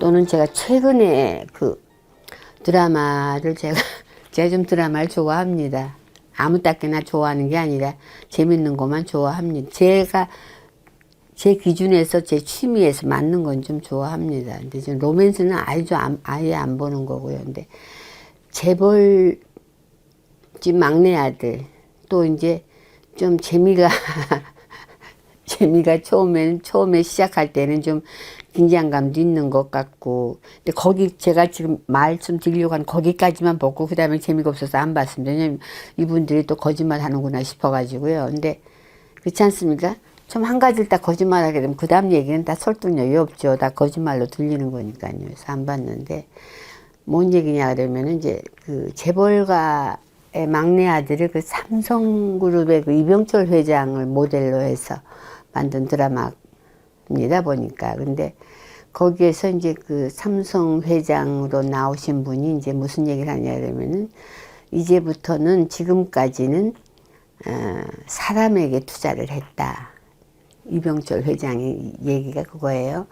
또는 제가 최근에 그 드라마를 제가 좀 드라마를 좋아합니다. 아무 딱게나 좋아하는 게 아니라 재밌는 것만 좋아합니다. 제가 제 기준에서 제 취미에서 맞는 건 좀 좋아합니다. 근데 지금 로맨스는 아예 안 보는 거고요. 근데 재벌집 막내 아들 또 이제 좀 재미가 처음에 시작할 때는 좀 긴장감도 있는 것 같고, 근데 거기 제가 지금 말씀드리려고 한 거기까지만 보고 그 다음에 재미가 없어서 안 봤습니다. 왜냐면 이분들이 또 거짓말 하는구나 싶어가지고요. 근데 그렇지 않습니까? 좀 한 가지를 다 거짓말하게 되면 그 다음 얘기는 다 설득력이 없죠. 다 거짓말로 들리는 거니까요. 그래서 안 봤는데 뭔 얘기냐 그러면 이제 그 재벌가의 막내 아들을 그 삼성그룹의 그 이병철 회장을 모델로 해서 만든 드라마입니다 보니까. 근데 거기에서 이제 그 삼성 회장으로 나오신 분이 이제 무슨 얘기를 하냐 그러면은 이제부터는 지금까지는 사람에게 투자를 했다. 이병철 회장의 얘기가 그거예요.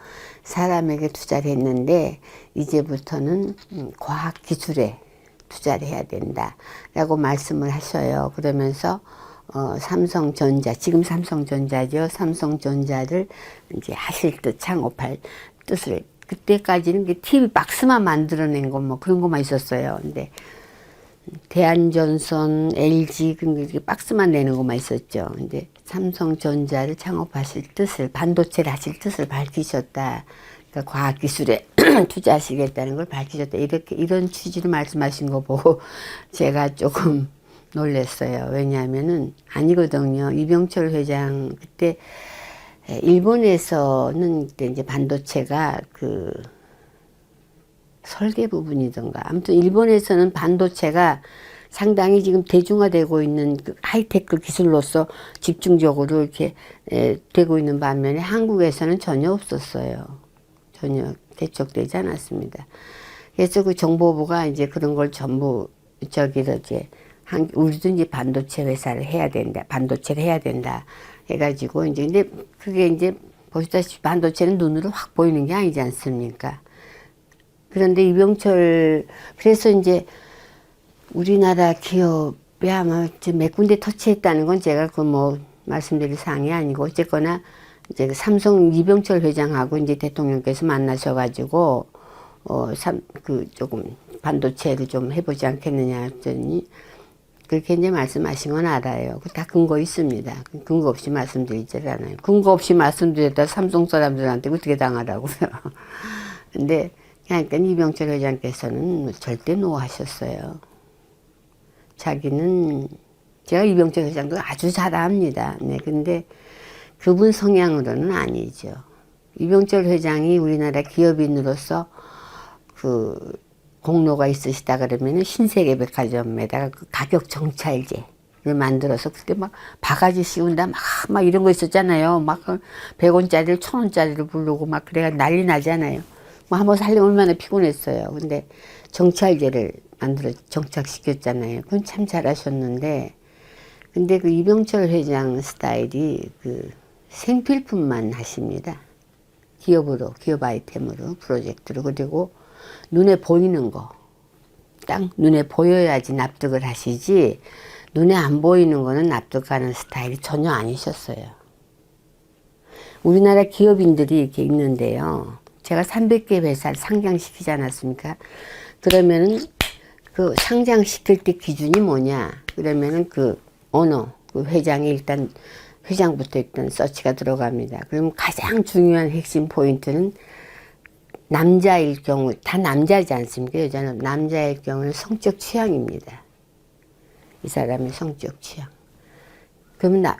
사람에게 투자를 했는데 이제부터는 과학기술에 투자를 해야 된다 라고 말씀을 하셔요. 그러면서 삼성전자, 지금 삼성전자죠. 삼성전자를 이제 하실 듯 창업할 뜻을, 그때까지는 TV 박스만 만들어낸 거 뭐 그런 것만 있었어요. 근데 대한전선, LG 그 박스만 내는 것만 있었죠. 근데 삼성전자를 창업하실 뜻을, 반도체를 하실 뜻을 밝히셨다. 그러니까 과학기술에 투자하시겠다는 걸 밝히셨다. 이런 취지로 말씀하신 거 보고 제가 조금 놀랐어요. 왜냐하면은 아니거든요. 이병철 회장 그때 일본에서는 그때 이제 반도체가 그 설계 부분이던가 아무튼 일본에서는 반도체가 상당히 지금 대중화되고 있는 그 하이테크 기술로서 집중적으로 이렇게 되고 있는 반면에 한국에서는 전혀 없었어요. 전혀 개척되지 않았습니다. 그래서 그 정보부가 이제 그런 걸 전부 이제 우리도 이제 반도체 회사를 해야 된다, 반도체를 해야 된다 해가지고 이제 근데 그게 이제 보시다시피 반도체는 눈으로 확 보이는 게 아니지 않습니까? 그런데 이병철, 그래서 이제 우리나라 기업이 아마 몇 군데 터치했다는 건 제가 그 뭐 말씀드릴 사항이 아니고 어쨌거나 이제 그 삼성 이병철 회장하고 이제 대통령께서 만나셔가지고 그 조금 반도체를 좀 해보지 않겠느냐 했더니 그렇게 이제 말씀하신 건 알아요. 다 근거 있습니다. 근거 없이 말씀드리질 않아요. 근거 없이 말씀드렸다 삼성 사람들한테 어떻게 당하라고요. 근데 그러니까 이병철 회장께서는 절대 노하셨어요. 자기는 제가 이병철 회장도 아주 잘 압니다. 네, 근데 그분 성향으로는 아니죠. 이병철 회장이 우리나라 기업인으로서 그 공로가 있으시다 그러면은 신세계 백화점에다가 그 가격 정찰제를 만들어서 그때 막 바가지 씌운다 막 이런 거 있었잖아요. 막 100원짜리를 1000원짜리를 부르고 막 그래가 난리 나잖아요. 뭐 한번 살려면 얼마나 피곤했어요. 근데 정찰제를 만들어 정착시켰잖아요. 그건 참 잘하셨는데, 근데 그 이병철 회장 스타일이 그 생필품만 하십니다. 기업 아이템으로, 프로젝트로. 그리고 눈에 보이는 거, 딱 눈에 보여야지 납득을 하시지, 눈에 안 보이는 거는 납득하는 스타일이 전혀 아니셨어요. 우리나라 기업인들이 이렇게 있는데요. 제가 300개 회사를 상장시키지 않았습니까? 그러면은 그 상장시킬 때 기준이 뭐냐? 그러면은 그 회장이 일단 회장부터 일단 서치가 들어갑니다. 그럼 가장 중요한 핵심 포인트는 남자일 경우, 다 남자이지 않습니까? 여자는 남자일 경우는 성적 취향입니다. 이 사람의 성적 취향. 그러면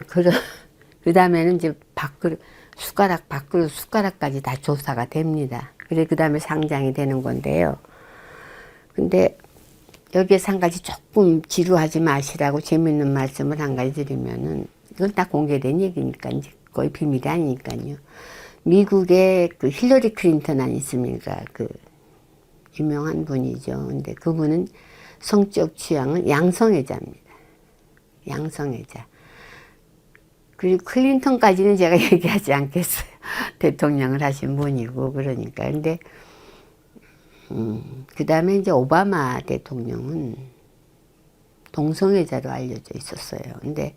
그 다음에는 이제 밥그릇, 숟가락까지 다 조사가 됩니다. 그래, 그 다음에 상장이 되는 건데요. 근데 여기에서 한 가지 조금 지루하지 마시라고 재밌는 말씀을 한 가지 드리면은, 이건 다 공개된 얘기니까, 이제 거의 비밀이 아니니까요. 미국의 그 힐러리 클린턴 아니십니까? 그 유명한 분이죠. 근데 그분은 성적 취향은 양성애자입니다. 양성애자. 그리고 클린턴까지는 제가 얘기하지 않겠어요. 대통령을 하신 분이고, 그러니까. 근데 그 다음에 이제 오바마 대통령은 동성애자로 알려져 있었어요. 근데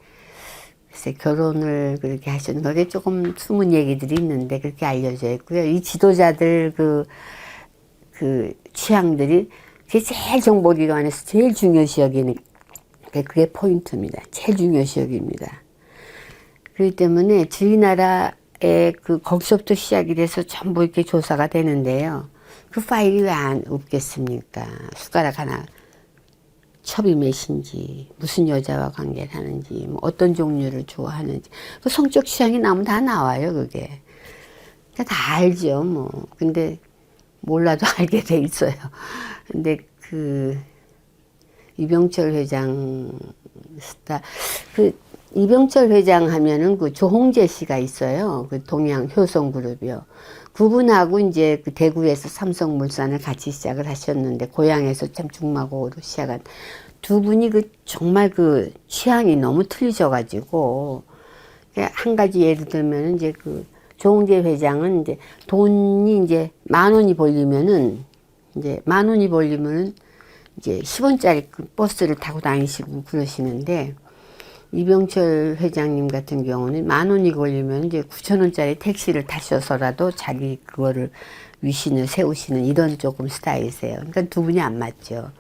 글쎄 결혼을 그렇게 하셨는 거에 조금 숨은 얘기들이 있는데 그렇게 알려져 있고요. 이 지도자들 그 취향들이 그게 제일 정보기관에서 제일 중요시 여기는 그게 포인트입니다. 제일 중요시 여깁니다. 그렇기 때문에 저희 나라에 거기서부터 시작이 돼서 전부 이렇게 조사가 되는데요. 그 파일이 왜 안 없겠습니까? 숟가락 하나 첩이 몇인지, 무슨 여자와 관계를 하는지, 뭐 어떤 종류를 좋아하는지, 그 성적 취향이 나오면 다 나와요, 그게. 다 알죠, 뭐. 근데 몰라도 알게 돼 있어요. 근데 이병철 회장 이병철 회장 하면은 조홍재 씨가 있어요. 동양 효성그룹이요. 그분하고 이제 대구에서 삼성물산을 같이 시작을 하셨는데, 고향에서 참 중마고로 시작한 두 분이 정말 취향이 너무 틀리셔가지고, 한 가지 예를 들면 이제 조홍재 회장은 이제 돈이 이제 10,000원이 벌리면은 이제 10원짜리 버스를 타고 다니시고 그러시는데, 이병철 회장님 같은 경우는 10,000원이 걸리면 이제 9,000원짜리 택시를 타셔서라도 자기 그거를 위신을 세우시는 이런 조금 스타일이세요. 그러니까 두 분이 안 맞죠.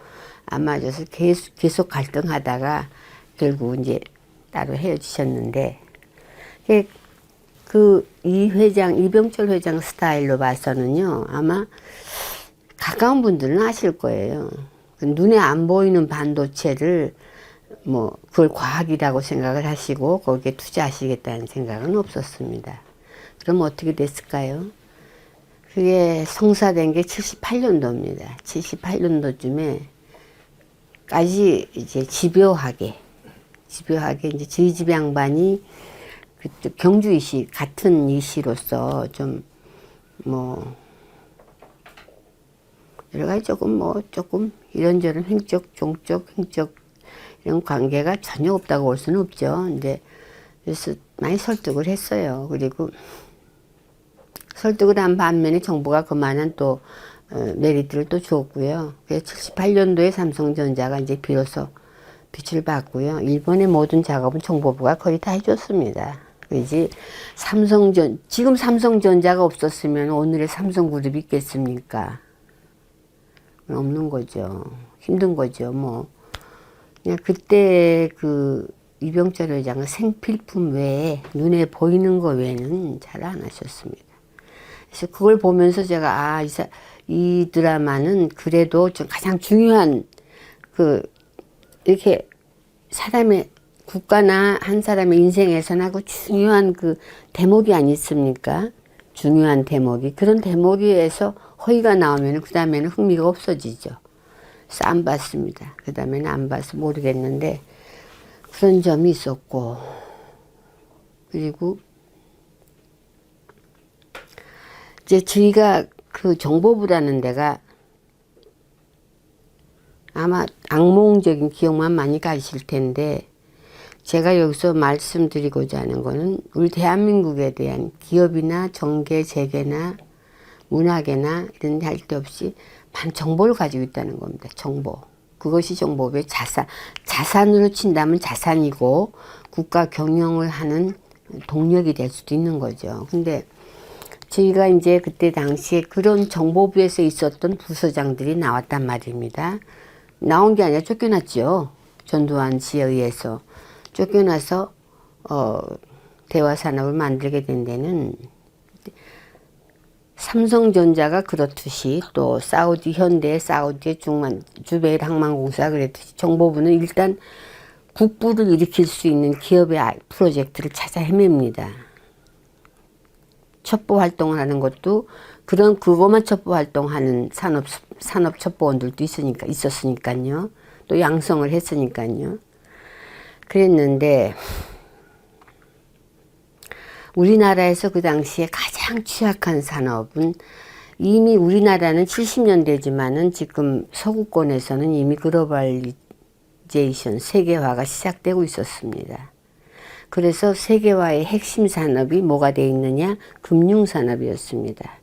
안 맞아서 계속 갈등하다가 결국 이제 따로 헤어지셨는데, 이병철 회장 스타일로 봐서는요, 아마 가까운 분들은 아실 거예요. 눈에 안 보이는 반도체를 그걸 과학이라고 생각을 하시고 거기에 투자하시겠다는 생각은 없었습니다. 그럼 어떻게 됐을까요? 그게 성사된 게 78년도입니다. 78년도쯤에까지 이제 집요하게 이제 저희 집 양반이 경주이시 같은 이시로서 좀 여러 가지 조금 이런저런 종적 이런 관계가 전혀 없다고 볼 수는 없죠. 근데 그래서 많이 설득을 했어요. 그리고 설득을 한 반면에 정부가 그만한 또 메리트를 또 줬고요. 그래서 78년도에 삼성전자가 이제 비로소 빛을 봤고요. 일본의 모든 작업은 정보부가 거의 다 해줬습니다. 그지 지금 삼성전자가 없었으면 오늘의 삼성그룹이 있겠습니까? 없는 거죠. 힘든 거죠. 그냥 그때 이병철 회장은 생필품 외에 눈에 보이는 거 외에는 잘 안 하셨습니다. 그래서 그걸 보면서 제가 이 드라마는 그래도 좀 가장 중요한 이렇게 사람의 국가나 한 사람의 인생에서나 중요한 대목이 아니습니까? 중요한 대목이. 그런 대목에서 허위가 나오면 그 다음에는 흥미가 없어지죠. 그래서 안 봤습니다. 그 다음에는 안 봐서 모르겠는데 그런 점이 있었고, 그리고 이제 저희가 정보부라는 데가 아마 악몽적인 기억만 많이 가실 텐데, 제가 여기서 말씀드리고자 하는 거는 우리 대한민국에 대한 기업이나 정계, 재계나 문화계나 이런 데 할 데 없이 정보를 가지고 있다는 겁니다. 정보. 그것이 정보의 자산으로 친다면 자산이고 국가 경영을 하는 동력이 될 수도 있는 거죠. 근데 저희가 이제 그때 당시에 그런 정보부에서 있었던 부서장들이 나왔단 말입니다. 나온 게 아니라 쫓겨났죠. 전두환 씨에 의해서. 쫓겨나서 대화산업을 만들게 된 데는 삼성전자가 그렇듯이 또 사우디 현대, 사우디의 주베일 항만공사 그랬듯이 정보부는 일단 국부를 일으킬 수 있는 기업의 프로젝트를 찾아 헤맵니다. 첩보 활동을 하는 것도 그것만 첩보 활동하는 산업 첩보원들도 있었으니까요. 또 양성을 했으니까요. 그랬는데 우리나라에서 그 당시에 가장 취약한 산업은 이미 우리나라는 70년대지만은 지금 서구권에서는 이미 글로벌리제이션, 세계화가 시작되고 있었습니다. 그래서 세계화의 핵심 산업이 뭐가 돼 있느냐? 금융산업이었습니다.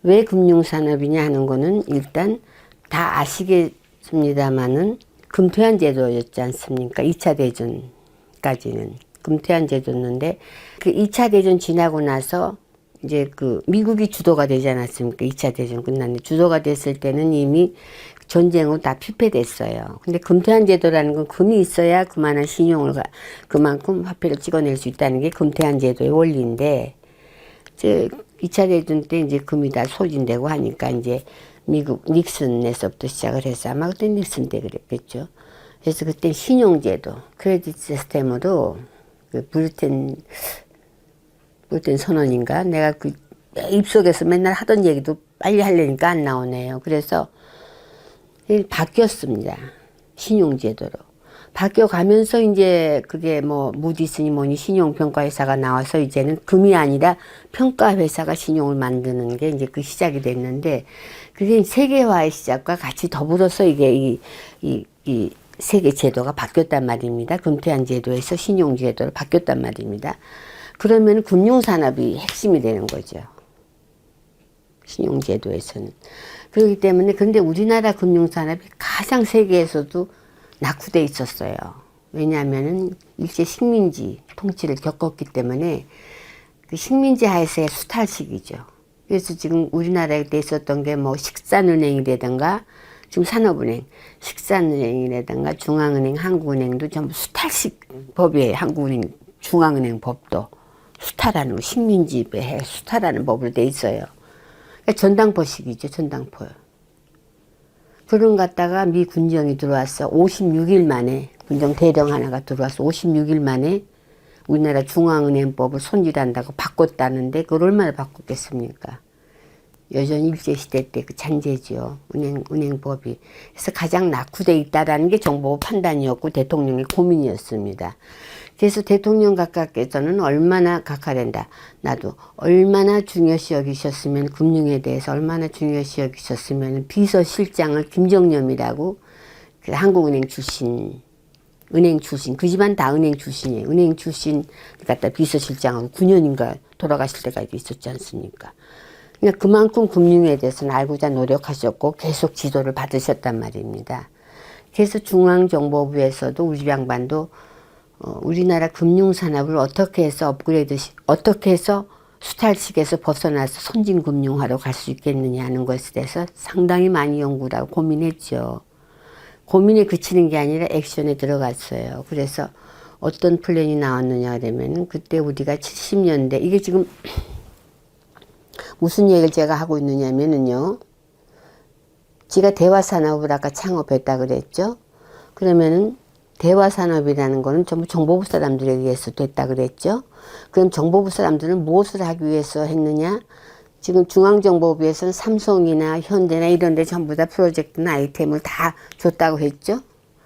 왜 금융산업이냐 하는 거는 일단 다 아시겠습니다마는 금태환 제도였지 않습니까? 2차 대전까지는 금태환 제도였는데 그 2차 대전 지나고 나서 이제 그 미국이 주도가 되지 않았습니까? 2차 대전 끝났는데 주도가 됐을 때는 이미 전쟁으로 다 피폐됐어요. 근데 금태환 제도라는 건 금이 있어야 그만한 신용을 그만큼 화폐를 찍어낼 수 있다는 게 금태환 제도의 원리인데 이제 2차 대전 때 이제 금이 다 소진되고 하니까 이제 미국 닉슨에서부터 시작을 해서 아마 그때 닉슨 때 그랬겠죠. 그래서 그때 신용제도, 크레딧 시스템으로 그 브리튼 선언인가? 내가 그 입속에서 맨날 하던 얘기도 빨리 하려니까 안 나오네요. 그래서 바뀌었습니다. 신용제도로. 바뀌어가면서 이제 그게 뭐 무디스니 뭐니 신용평가회사가 나와서 이제는 금이 아니라 평가회사가 신용을 만드는 게 이제 그 시작이 됐는데 그게 세계화의 시작과 같이 더불어서 이게 이 세계 제도가 바뀌었단 말입니다. 금태환 제도에서 신용제도로 바뀌었단 말입니다. 그러면 금융산업이 핵심이 되는 거죠. 신용제도에서는. 그렇기 때문에 근데 우리나라 금융산업이 가장 세계에서도 낙후돼 있었어요. 왜냐하면은 일제 식민지 통치를 겪었기 때문에 그 식민지 하에서의 수탈식이죠. 그래서 지금 우리나라에 있었던 게 뭐 식산은행이라든가 지금 산업은행, 식산은행이라든가 중앙은행, 한국은행도 전부 수탈식 법이에요. 한국은행, 중앙은행 법도 수탈하는 식민지에 수탈하는 법으로 돼 있어요. 그러니까 전당포식이죠. 전당포요. 그런 갔다가 미 군정이 들어왔어. 56일 만에 군정 대령 하나가 들어와서 56일 만에 우리나라 중앙은행법을 손질한다고 바꿨다는데 그걸 얼마나 바꿨겠습니까? 여전히 일제시대 때 그 잔재죠. 은행법이. 그래서 가장 낙후돼 있다라는 게 정보부 판단이었고 대통령의 고민이었습니다. 그래서 대통령 각하께서는 얼마나 각하된다. 나도 얼마나 중요시 여기셨으면 금융에 대해서 얼마나 중요시 여기셨으면 비서실장을 김정념이라고 그 한국은행 출신 은행 출신 그 집안 다 은행 출신이에요. 은행 출신 갖다 비서실장하고 9년인가 돌아가실 때까지 있었지 않습니까? 그러니까 그만큼 금융에 대해서는 알고자 노력하셨고 계속 지도를 받으셨단 말입니다. 그래서 중앙정보부에서도 우리 양반도 우리나라 금융산업을 어떻게 해서 어떻게 해서 수탈식에서 벗어나서 선진금융화로 갈 수 있겠느냐 하는 것에 대해서 상당히 많이 연구를 하고 고민했죠. 고민에 그치는 게 아니라 액션에 들어갔어요. 그래서 어떤 플랜이 나왔느냐 하면 그때 우리가 70년대 이게 지금 무슨 얘기를 제가 하고 있느냐면요. 지가 대화산업을 아까 창업했다 그랬죠. 그러면은 대화산업이라는 거는 전부 정보부 사람들에 의해서 됐다 그랬죠. 그럼 정보부 사람들은 무엇을 하기 위해서 했느냐? 지금 중앙정보부에서는 삼성이나 현대나 이런 데 전부 다 프로젝트나 아이템을 다 줬다고 했죠.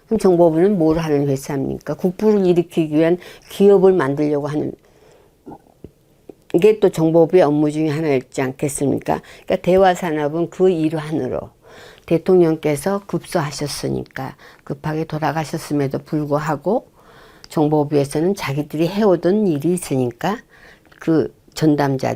그럼 정보부는 뭘 하는 회사입니까? 국부를 일으키기 위한 기업을 만들려고 하는 이게 또 정보부의 업무 중에 하나였지 않겠습니까? 그러니까 대화산업은 그 일환으로 대통령께서 급소하셨으니까 급하게 돌아가셨음에도 불구하고 정보부에서는 자기들이 해오던 일이 있으니까 그 전담자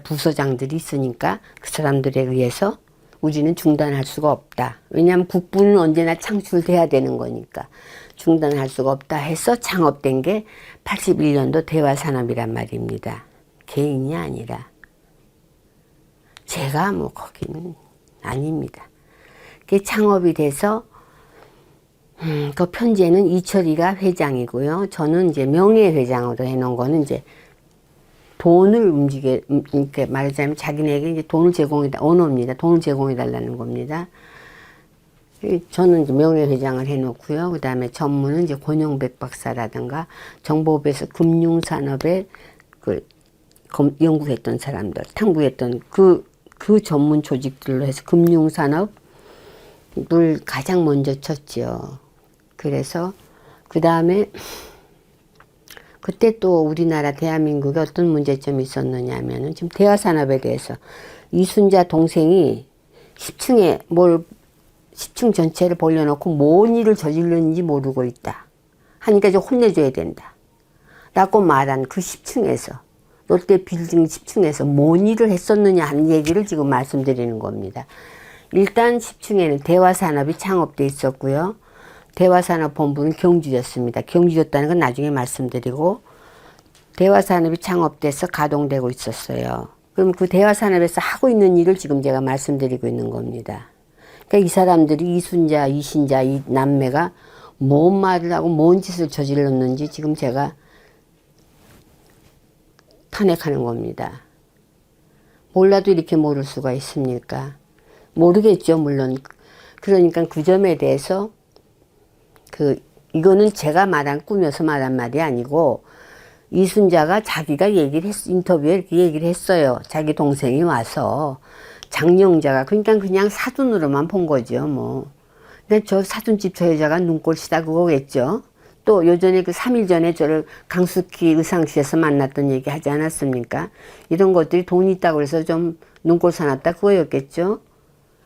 부서장들이 있으니까 그 사람들에 의해서 우리는 중단할 수가 없다. 왜냐하면 국부는 언제나 창출돼야 되는 거니까 중단할 수가 없다 해서 창업된 게 81년도 대화산업이란 말입니다. 개인이 아니라 제가 뭐 거기는 아닙니다. 그게 창업이 돼서 그 편제는 이철이가 회장이고요. 저는 이제 명예회장으로 해놓은 거는 이제 돈을 이렇게 말하자면 자기네에게 이제 돈을 언어입니다. 돈을 제공해달라는 겁니다. 저는 이제 명예회장을 해놓고요. 그 다음에 전문은 이제 권영백 박사라든가 정보부에서 금융산업에 연구했던 사람들, 탐구했던 그 전문 조직들로 해서 금융산업을 가장 먼저 쳤죠. 그래서 그 다음에 그때 또 우리나라 대한민국에 어떤 문제점이 있었느냐 하면은 지금 대화산업에 대해서 이순자 동생이 10층 전체를 벌려놓고 뭔 일을 저질렀는지 모르고 있다. 하니까 좀 혼내줘야 된다. 라고 말한 그 10층에서 롯데 빌딩 10층에서 뭔 일을 했었느냐 하는 얘기를 지금 말씀드리는 겁니다. 일단 10층에는 대화산업이 창업돼 있었고요. 대화산업본부는 경주였습니다. 경주였다는 건 나중에 말씀드리고, 대화산업이 창업돼서 가동되고 있었어요. 그럼 그 대화산업에서 하고 있는 일을 지금 제가 말씀드리고 있는 겁니다. 그러니까 이 사람들이 이순자, 이신자, 이 남매가 뭔 말을 하고 뭔 짓을 저질렀는지 지금 제가 탄핵하는 겁니다. 몰라도 이렇게 모를 수가 있습니까? 모르겠죠, 물론. 그러니까 그 점에 대해서 이거는 제가 말한, 꾸며서 말한 말이 아니고, 이순자가 자기가 인터뷰에 이렇게 얘기를 했어요. 자기 동생이 와서. 장영자가, 그러니까 그냥 사돈으로만 본 거죠, 뭐. 근데 저 사돈집 저 여자가 눈꼴시다 그거겠죠. 또 요전에 그 3일 전에 저를 강숙희 의상실에서 만났던 얘기 하지 않았습니까? 이런 것들이 돈이 있다고 그래서 좀 눈꼴 사놨다 그거였겠죠.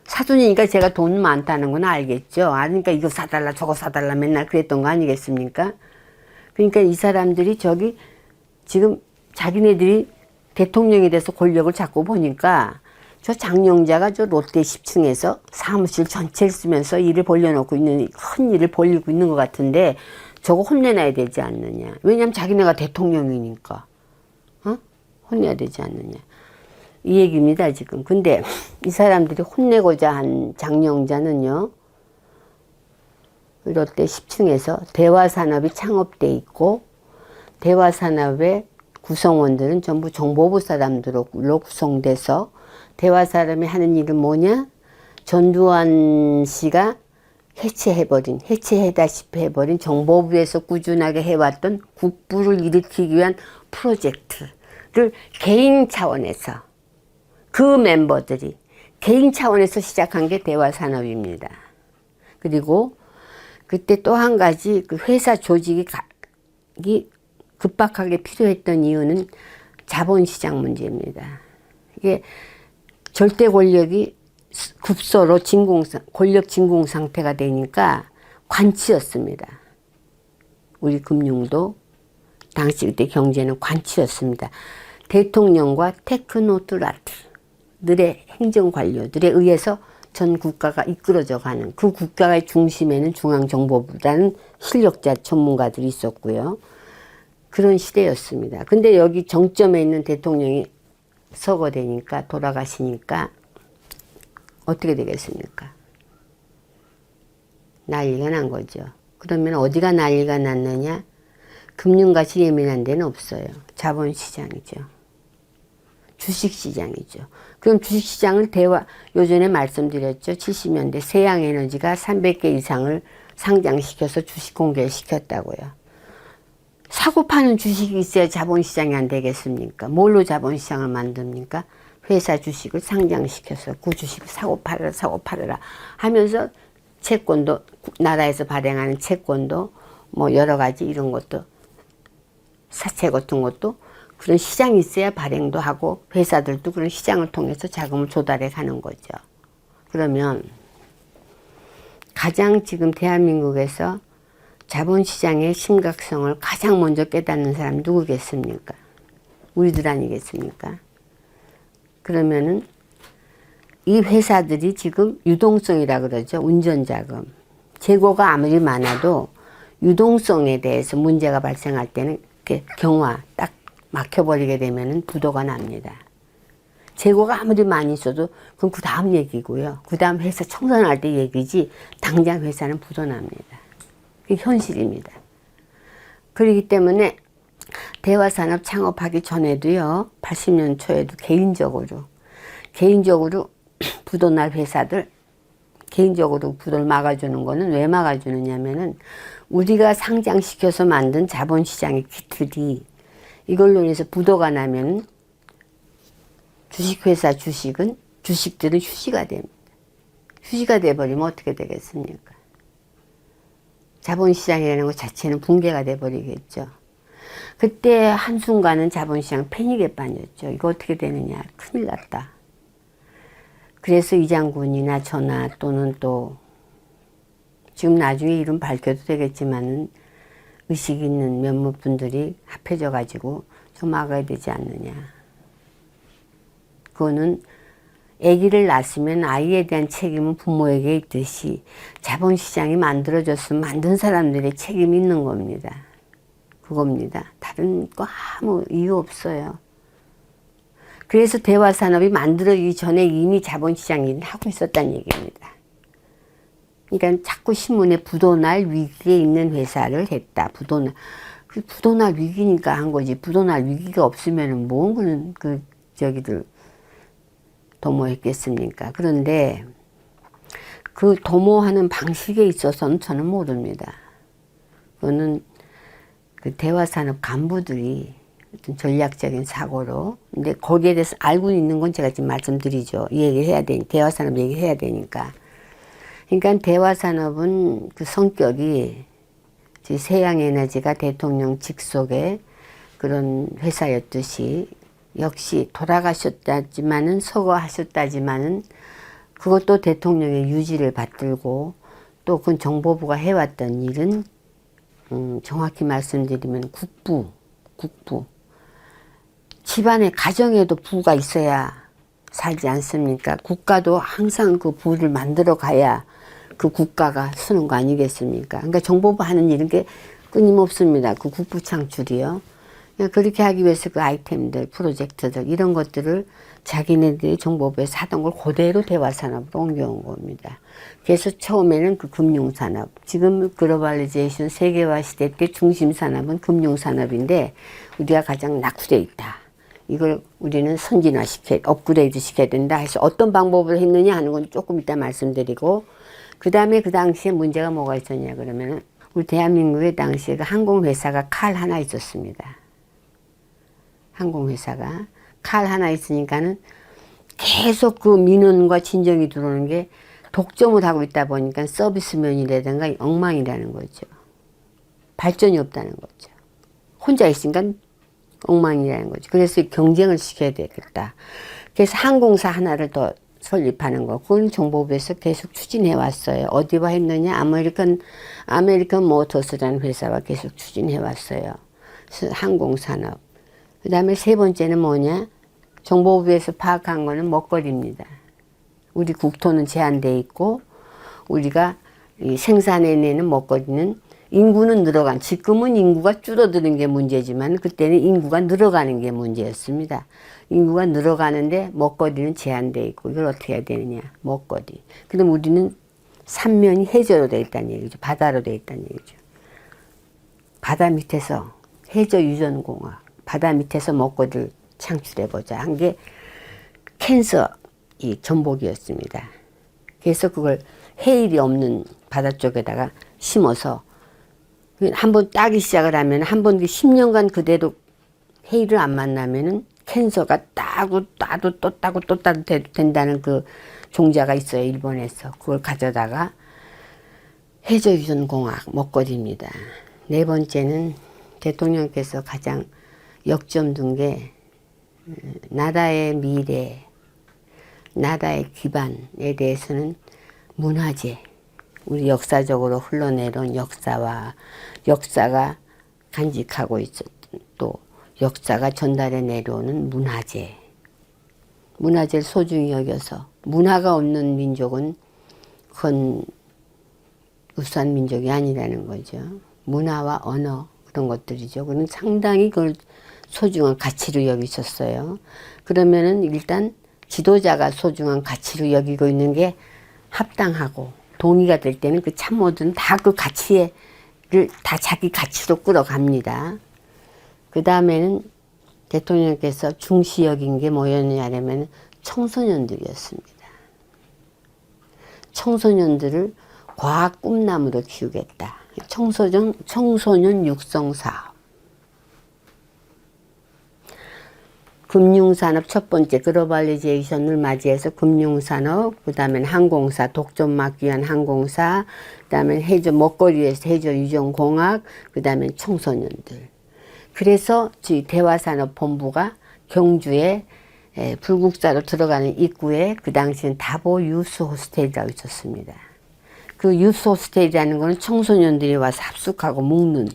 사돈이니까 제가 돈 많다는 건 알겠죠. 그러니까 이거 사달라 저거 사달라 맨날 그랬던 거 아니겠습니까? 그러니까 이 사람들이 저기 지금 자기네들이 대통령이 돼서 권력을 잡고 보니까 저 장영자가 저 롯데 10층에서 사무실 전체를 쓰면서 일을 벌려놓고 있는, 큰 일을 벌리고 있는 것 같은데 저거 혼내놔야 되지 않느냐. 왜냐면 자기네가 대통령이니까. 혼내야 되지 않느냐. 이 얘기입니다, 지금. 근데 이 사람들이 혼내고자 한 장영자는요, 롯데 10층에서 대화산업이 창업돼 있고, 대화산업의 구성원들은 전부 정보부 사람들로 구성돼서, 대화산업이 하는 일은 뭐냐? 전두환 씨가 해체해다시피 해버린 정보부에서 꾸준하게 해왔던 국부를 일으키기 위한 프로젝트를 개인 차원에서, 그 멤버들이 개인 차원에서 시작한 게 대화산업입니다. 그리고 그때 또 한 가지 그 회사 조직이 급박하게 필요했던 이유는 자본시장 문제입니다. 이게 절대 권력이 급소로 권력 진공 상태가 되니까 관치였습니다. 우리 금융도 당시 그때 경제는 관치였습니다. 대통령과 테크노크라트들의 행정관료들에 의해서 전 국가가 이끌어져 가는, 그 국가의 중심에는 중앙정보부라는 실력자 전문가들이 있었고요. 그런 시대였습니다. 근데 여기 정점에 있는 대통령이 서거되니까, 돌아가시니까 어떻게 되겠습니까? 난리가 난 거죠. 그러면 어디가 난리가 났느냐? 금융같이 예민한 데는 없어요. 자본시장이죠. 주식시장이죠. 그럼 주식시장을 요전에 말씀드렸죠. 70년대 세양에너지가 300개 이상을 상장시켜서 주식 공개를 시켰다고요. 사고 파는 주식이 있어야 자본시장이 안 되겠습니까? 뭘로 자본시장을 만듭니까? 회사 주식을 상장시켜서 그 주식을 사고 팔아라 하면서 채권도, 나라에서 발행하는 채권도 뭐 여러 가지 이런 것도, 사채 같은 것도 그런 시장이 있어야 발행도 하고 회사들도 그런 시장을 통해서 자금을 조달해 가는 거죠. 그러면 가장 지금 대한민국에서 자본시장의 심각성을 가장 먼저 깨닫는 사람이 누구겠습니까? 우리들 아니겠습니까? 그러면은 이 회사들이 지금 유동성이라 그러죠. 운전자금. 재고가 아무리 많아도 유동성에 대해서 문제가 발생할 때는 이렇게 경화, 딱 막혀버리게 되면은 부도가 납니다. 재고가 아무리 많이 있어도 그건 그 다음 얘기고요. 그 다음 회사 청산할 때 얘기지 당장 회사는 부도 납니다. 그게 현실입니다. 그렇기 때문에 대화산업 창업하기 전에도요, 80년 초에도 개인적으로 부도날 회사들, 개인적으로 부도를 막아주는 거는 왜 막아주느냐면은 우리가 상장시켜서 만든 자본시장의 기틀이 이걸로 인해서 부도가 나면 주식회사 주식들은 휴지가 됩니다. 휴지가 돼버리면 어떻게 되겠습니까? 자본시장이라는 것 자체는 붕괴가 돼버리겠죠. 그때 한순간은 자본시장 패닉에 빠졌죠. 이거 어떻게 되느냐. 큰일 났다. 그래서 이 장군이나 저나 또는 또 지금 나중에 이름 밝혀도 되겠지만은 의식 있는 몇몇 분들이 합해져 가지고 좀 막아야 되지 않느냐. 그거는 아기를 낳았으면 아이에 대한 책임은 부모에게 있듯이 자본시장이 만들어졌으면 만든 사람들의 책임이 있는 겁니다. 그겁니다. 다른 거 아무 이유 없어요. 그래서 대화산업이 만들어지기 전에 이미 자본시장이 하고 있었다는 얘기입니다. 그러니까 자꾸 신문에 부도날 위기에 있는 회사를 했다. 부도날 위기니까 한 거지. 부도날 위기가 없으면은 뭔 저기들 도모했겠습니까? 그런데 그 도모하는 방식에 있어서는 저는 모릅니다. 그거는 그 대화산업 간부들이 어떤 전략적인 사고로. 근데 거기에 대해서 알고 있는 건 제가 지금 말씀드리죠. 이 얘기를 해야 되니, 대화산업 얘기를 해야 되니까. 그러니까 대화산업은 그 성격이 세양에너지가 대통령 직속의 그런 회사였듯이 역시 돌아가셨다지만은 서거하셨다지만은 그것도 대통령의 유지를 받들고 또 그 정보부가 해왔던 일은 정확히 말씀드리면 국부 집안에 가정에도 부가 있어야 살지 않습니까? 국가도 항상 그 부를 만들어 가야 그 국가가 서는 거 아니겠습니까? 그러니까 정보부 하는 일은 게 끊임없습니다. 그 국부 창출이요. 그렇게 하기 위해서 그 아이템들, 프로젝트들 이런 것들을 자기네들이 정보부에서 하던 걸 그대로 대화산업으로 옮겨온 겁니다. 그래서 처음에는 그 금융산업, 지금 글로벌리제이션 세계화 시대 때 중심산업은 금융산업인데 우리가 가장 낙후되어 있다. 이걸 우리는 업그레이드 시켜야 된다 해서 어떤 방법으로 했느냐 하는 건 조금 이따 말씀드리고, 그 다음에 그 당시에 문제가 뭐가 있었냐 그러면은 우리 대한민국의 당시에 그 항공회사가 칼 하나 있었습니다. 항공회사가 칼 하나 있으니까는 계속 그 민원과 진정이 들어오는 게 독점을 하고 있다 보니까 서비스면이라든가 엉망이라는 거죠. 발전이 없다는 거죠. 혼자 있으니까 엉망이라는 거죠. 그래서 경쟁을 시켜야 되겠다. 그래서 항공사 하나를 더 설립하는 거, 그건 정보부에서 계속 추진해 왔어요. 어디와 했느냐? 아메리칸 모터스라는 회사와 계속 추진해 왔어요. 항공산업. 그 다음에 세 번째는 뭐냐? 정보부에서 파악한 거는 먹거리입니다. 우리 국토는 제한되어 있고 우리가 생산해내는 먹거리는 인구는 지금은 인구가 줄어드는 게 문제지만 그때는 인구가 늘어가는 게 문제였습니다. 인구가 늘어가는데 먹거리는 제한되어 있고 이걸 어떻게 해야 되느냐? 먹거리. 그럼 우리는 삼면이 해저로 되어 있다는 얘기죠. 바다로 되어 있다는 얘기죠. 바다 밑에서 해저 유전공학, 바다 밑에서 먹거리를 창출해보자 한 게 캔서 이 전복이었습니다. 그래서 그걸 해일이 없는 바다 쪽에다가 심어서 한번 따기 시작을 하면 한 번 10년간 그대로 해일을 안 만나면은 캔서가 따도 또 따도 된다는 그 종자가 있어요. 일본에서. 그걸 가져다가 해저유전공학 먹거리입니다. 네 번째는 대통령께서 가장 역점 둔 게 나라의 미래, 나라의 기반에 대해서는 문화재, 우리 역사적으로 흘러내려온 역사가 간직하고 있었던 또 역사가 전달해 내려오는 문화재를 소중히 여겨서 문화가 없는 민족은 그건 우수한 민족이 아니라는 거죠. 문화와 언어 그런 것들이죠. 그는 상당히 그걸 소중한 가치로 여기셨어요. 그러면은 일단 지도자가 소중한 가치로 여기고 있는 게 합당하고 동의가 될 때는 그 참모들은 다 그 가치를 다 자기 가치로 끌어갑니다. 그 다음에는 대통령께서 중시 여긴 게 뭐였냐면 청소년들이었습니다. 청소년들을 과학 꿈나무로 키우겠다. 청소년 육성 사업. 금융산업 첫 번째 글로벌리제이션을 맞이해서 금융산업, 그 다음엔 항공사, 독점 막기 위한 항공사, 그 다음엔 먹거리에서 해저 유전공학, 그 다음엔 청소년들. 그래서 저희 대화산업본부가 경주에 불국사로 들어가는 입구에 그 당시엔 다보 유스 호스텔이라고 있었습니다. 그 유스 호스텔이라는 거는 청소년들이 와서 합숙하고 묵는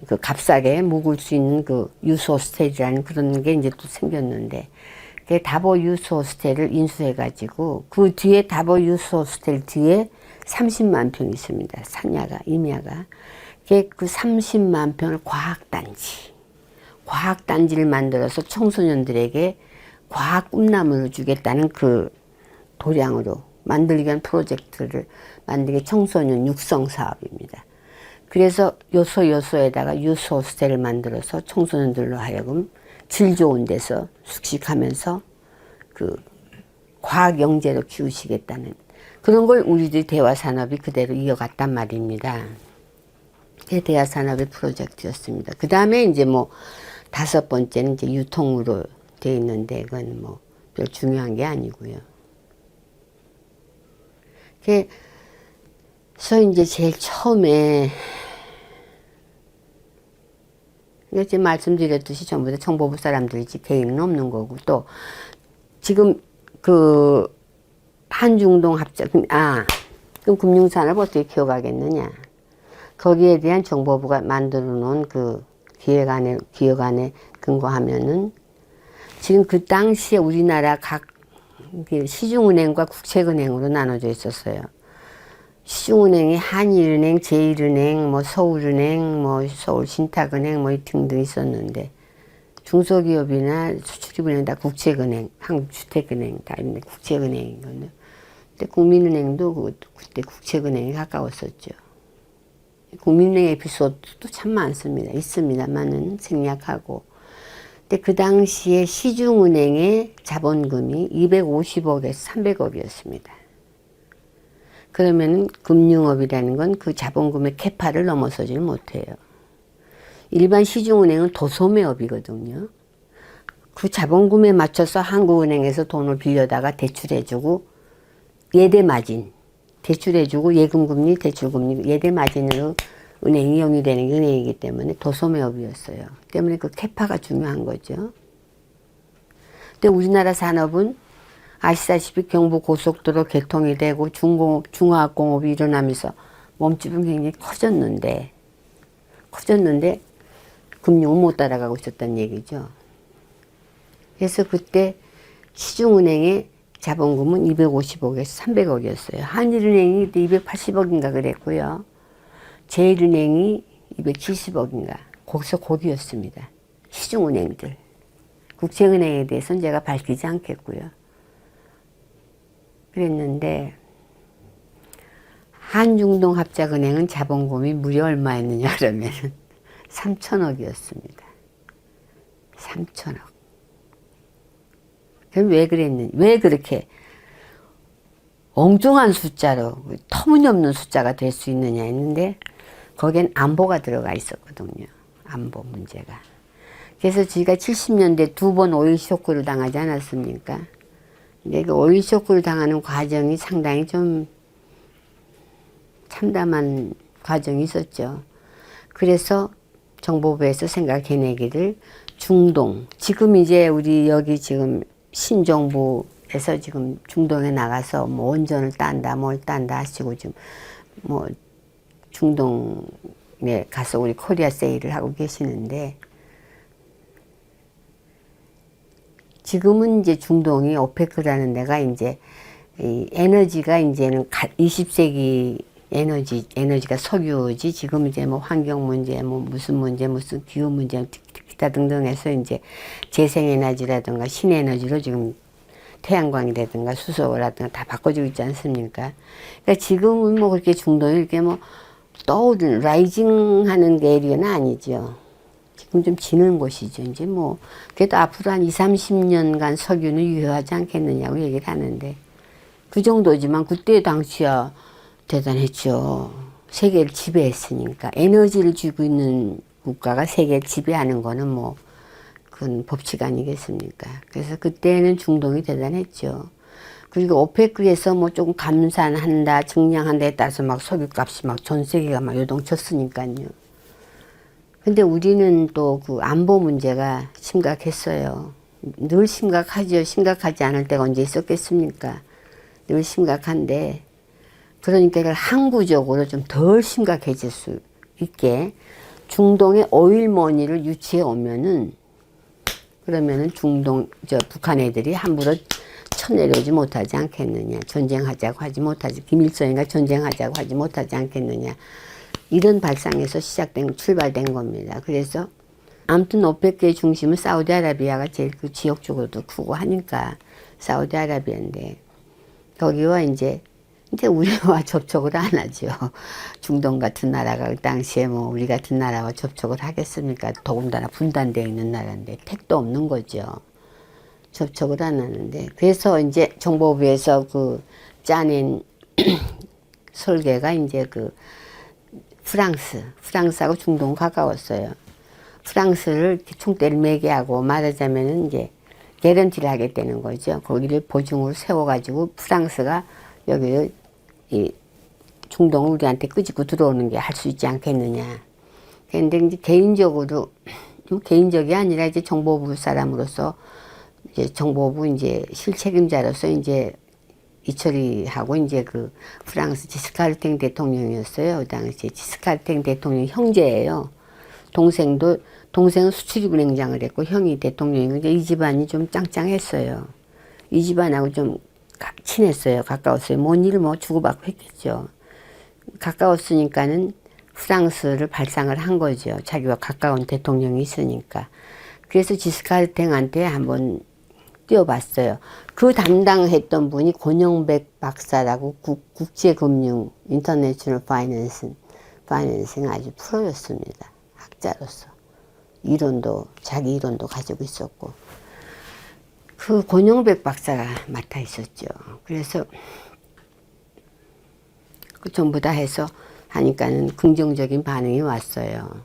그 값싸게 묵을 수 있는 그 유스 호스텔이라는 그런 게 이제 또 생겼는데, 그 다보 유스 호스텔을 인수해가지고 그 뒤에 다보 유스 호스텔 뒤에 30만 평이 있습니다. 산야가, 임야가. 그 30만 평을 과학단지를 만들어서 청소년들에게 과학 꿈나무를 주겠다는 그 도량으로 만들기 위한 프로젝트를 만들기 청소년 육성 사업입니다. 그래서 요소에다가 유스 호스텔을 만들어서 청소년들로 하여금 질 좋은 데서 숙식하면서 그 과학 영재로 키우시겠다는 그런 걸 우리들이 대화산업이 그대로 이어갔단 말입니다. 그게 대화산업의 프로젝트였습니다. 그 다음에 이제 뭐 5번째는 이제 유통으로 돼 있는데 그건 뭐 별 중요한 게 아니고요. 그래서 이제 제일 처음에 지금 말씀드렸듯이 전부 다 정보부 사람들이지 개인은 없는 거고 또 지금 그 한중동 합작 그럼 금융산업 어떻게 키워가겠느냐? 거기에 대한 정보부가 만들어 놓은 그 기획안에 근거하면은 지금 그 당시에 우리나라 각 시중은행과 국책은행으로 나눠져 있었어요. 시중은행이 한일은행, 제일은행, 뭐 서울은행, 뭐 서울신탁은행 뭐 등등 있었는데 중소기업이나 수출입은행 다 국책은행, 한국주택은행 다 있는데 국책은행이거든요. 근데 국민은행도 그때 국책은행에 가까웠었죠. 국민은행 에피소드도 참 많습니다. 있습니다만은 생략하고. 근데 그 당시에 시중은행의 자본금이 250억에서 300억이었습니다. 그러면은 금융업이라는 건 그 자본금의 캐파를 넘어서지는 못해요. 일반 시중은행은 도소매업이거든요. 그 자본금에 맞춰서 한국은행에서 돈을 빌려다가 대출해주고 예대 마진, 대출해주고 예금금리, 대출금리, 예대 마진으로 은행이 영위되는 게 은행이기 때문에 도소매업이었어요. 때문에 그 캐파가 중요한 거죠. 근데 우리나라 산업은 아시다시피 경부고속도로 개통이 되고 중화학공업이 일어나면서 몸집은 굉장히 커졌는데 금융은 못 따라가고 있었다는 얘기죠. 그래서 그때 시중은행의 자본금은 250억에서 300억이었어요. 한일은행이 280억인가 그랬고요. 제일은행이 270억인가 거기서 거기였습니다. 시중은행들. 국책은행에 대해서는 제가 밝히지 않겠고요. 그랬는데 한중동 합작은행은 자본금이 무려 얼마였느냐 그러면 3천억이었습니다. 3천억. 그럼 왜 그랬느냐? 왜 그렇게 엉뚱한 숫자로 터무니없는 숫자가 될 수 있느냐 했는데 거기엔 안보가 들어가 있었거든요. 안보 문제가. 그래서 저희가 70년대 2번 오일 쇼크를 당하지 않았습니까? 근데 그 오일 쇼크를 당하는 과정이 상당히 좀 참담한 과정이 있었죠. 그래서 정보부에서 생각해내기를 중동, 지금 이제 우리 여기 지금 신정부에서 지금 중동에 나가서 뭐 원전을 딴다, 뭘 딴다 하시고 지금 뭐 중동에 가서 우리 코리아 세일을 하고 계시는데 지금은 이제 중동이 오페크라는 데가 이제 이 에너지가 이제는 20세기 에너지가 석유지 지금 이제 뭐 환경 문제, 뭐 무슨 문제, 무슨 기후 문제, 기타 등등 해서 이제 재생에너지라든가 신에너지로 지금 태양광이라든가 수소라든가 다 바꿔주고 있지 않습니까? 그러니까 지금은 뭐 그렇게 중동이 이렇게 뭐 떠오르는 라이징 하는 게 에리어는 아니죠. 지금 좀 지는 곳이죠. 이제 뭐, 그래도 앞으로 한 30년간 석유는 유효하지 않겠느냐고 얘기를 하는데, 그 정도지만 그때 당시야 대단했죠. 세계를 지배했으니까. 에너지를 쥐고 있는 국가가 세계를 지배하는 거는 뭐, 그건 법칙 아니겠습니까? 그래서 그때는 중동이 대단했죠. 그리고 오페크에서 뭐 조금 감산한다, 증량한다에 따라서 막 석유값이 막 전 세계가 막 요동쳤으니까요. 근데 우리는 또 그 안보 문제가 심각했어요. 늘 심각하죠. 심각하지 않을 때가 언제 있었겠습니까? 늘 심각한데, 그러니까 이걸 항구적으로 좀 덜 심각해질 수 있게 중동의 오일머니를 유치해 오면은 그러면은 북한 애들이 함부로 쳐내려오지 못하지 않겠느냐. 전쟁하자고 하지 못하지. 김일성이가 전쟁하자고 하지 못하지 않겠느냐. 이런 발상에서 출발된 겁니다. 그래서 아무튼 오펙의 중심은 사우디아라비아가 제일 그 지역적으로도 크고 하니까 사우디아라비아인데 거기와 이제 우리와 접촉을 안 하죠. 중동 같은 나라가 그 당시에 뭐 우리 같은 나라와 접촉을 하겠습니까? 더군다나 분단되어 있는 나라인데 택도 없는 거죠. 접촉을 안 하는데 그래서 이제 정보부에서 그 짜낸 설계가 이제 그 프랑스하고 중동 가까웠어요. 프랑스를 총대를 매게 하고 말하자면은 이제 개런티를 하게 되는 거죠. 거기를 보증으로 세워가지고 프랑스가 여기를 이 중동을 우리한테 끄집고 들어오는 게 할 수 있지 않겠느냐. 그런데 이제 개인적이 아니라 이제 정보부 사람으로서 이제 정보부 이제 실책임자로서 이제 이철이하고 이제 그 프랑스 지스카르탱 대통령이었어요. 그 당시에 지스카르탱 대통령 형제예요. 동생은 수출입은행장을 했고 형이 대통령이고 이 집안이 좀 짱짱했어요. 이 집안하고 좀 친했어요. 가까웠어요. 뭔 일을 뭐 주고받고 했겠죠. 가까웠으니까는 프랑스를 발상을 한 거죠. 자기와 가까운 대통령이 있으니까. 그래서 지스카르탱한테 한번 띄워봤어요. 그 담당했던 분이 권영백 박사라고 국제금융 인터내셔널 파이낸싱 아주 프로였습니다. 학자로서. 자기 이론도 가지고 있었고. 그 권영백 박사가 맡아 있었죠. 그래서 그 전부 다 해서 하니까는 긍정적인 반응이 왔어요.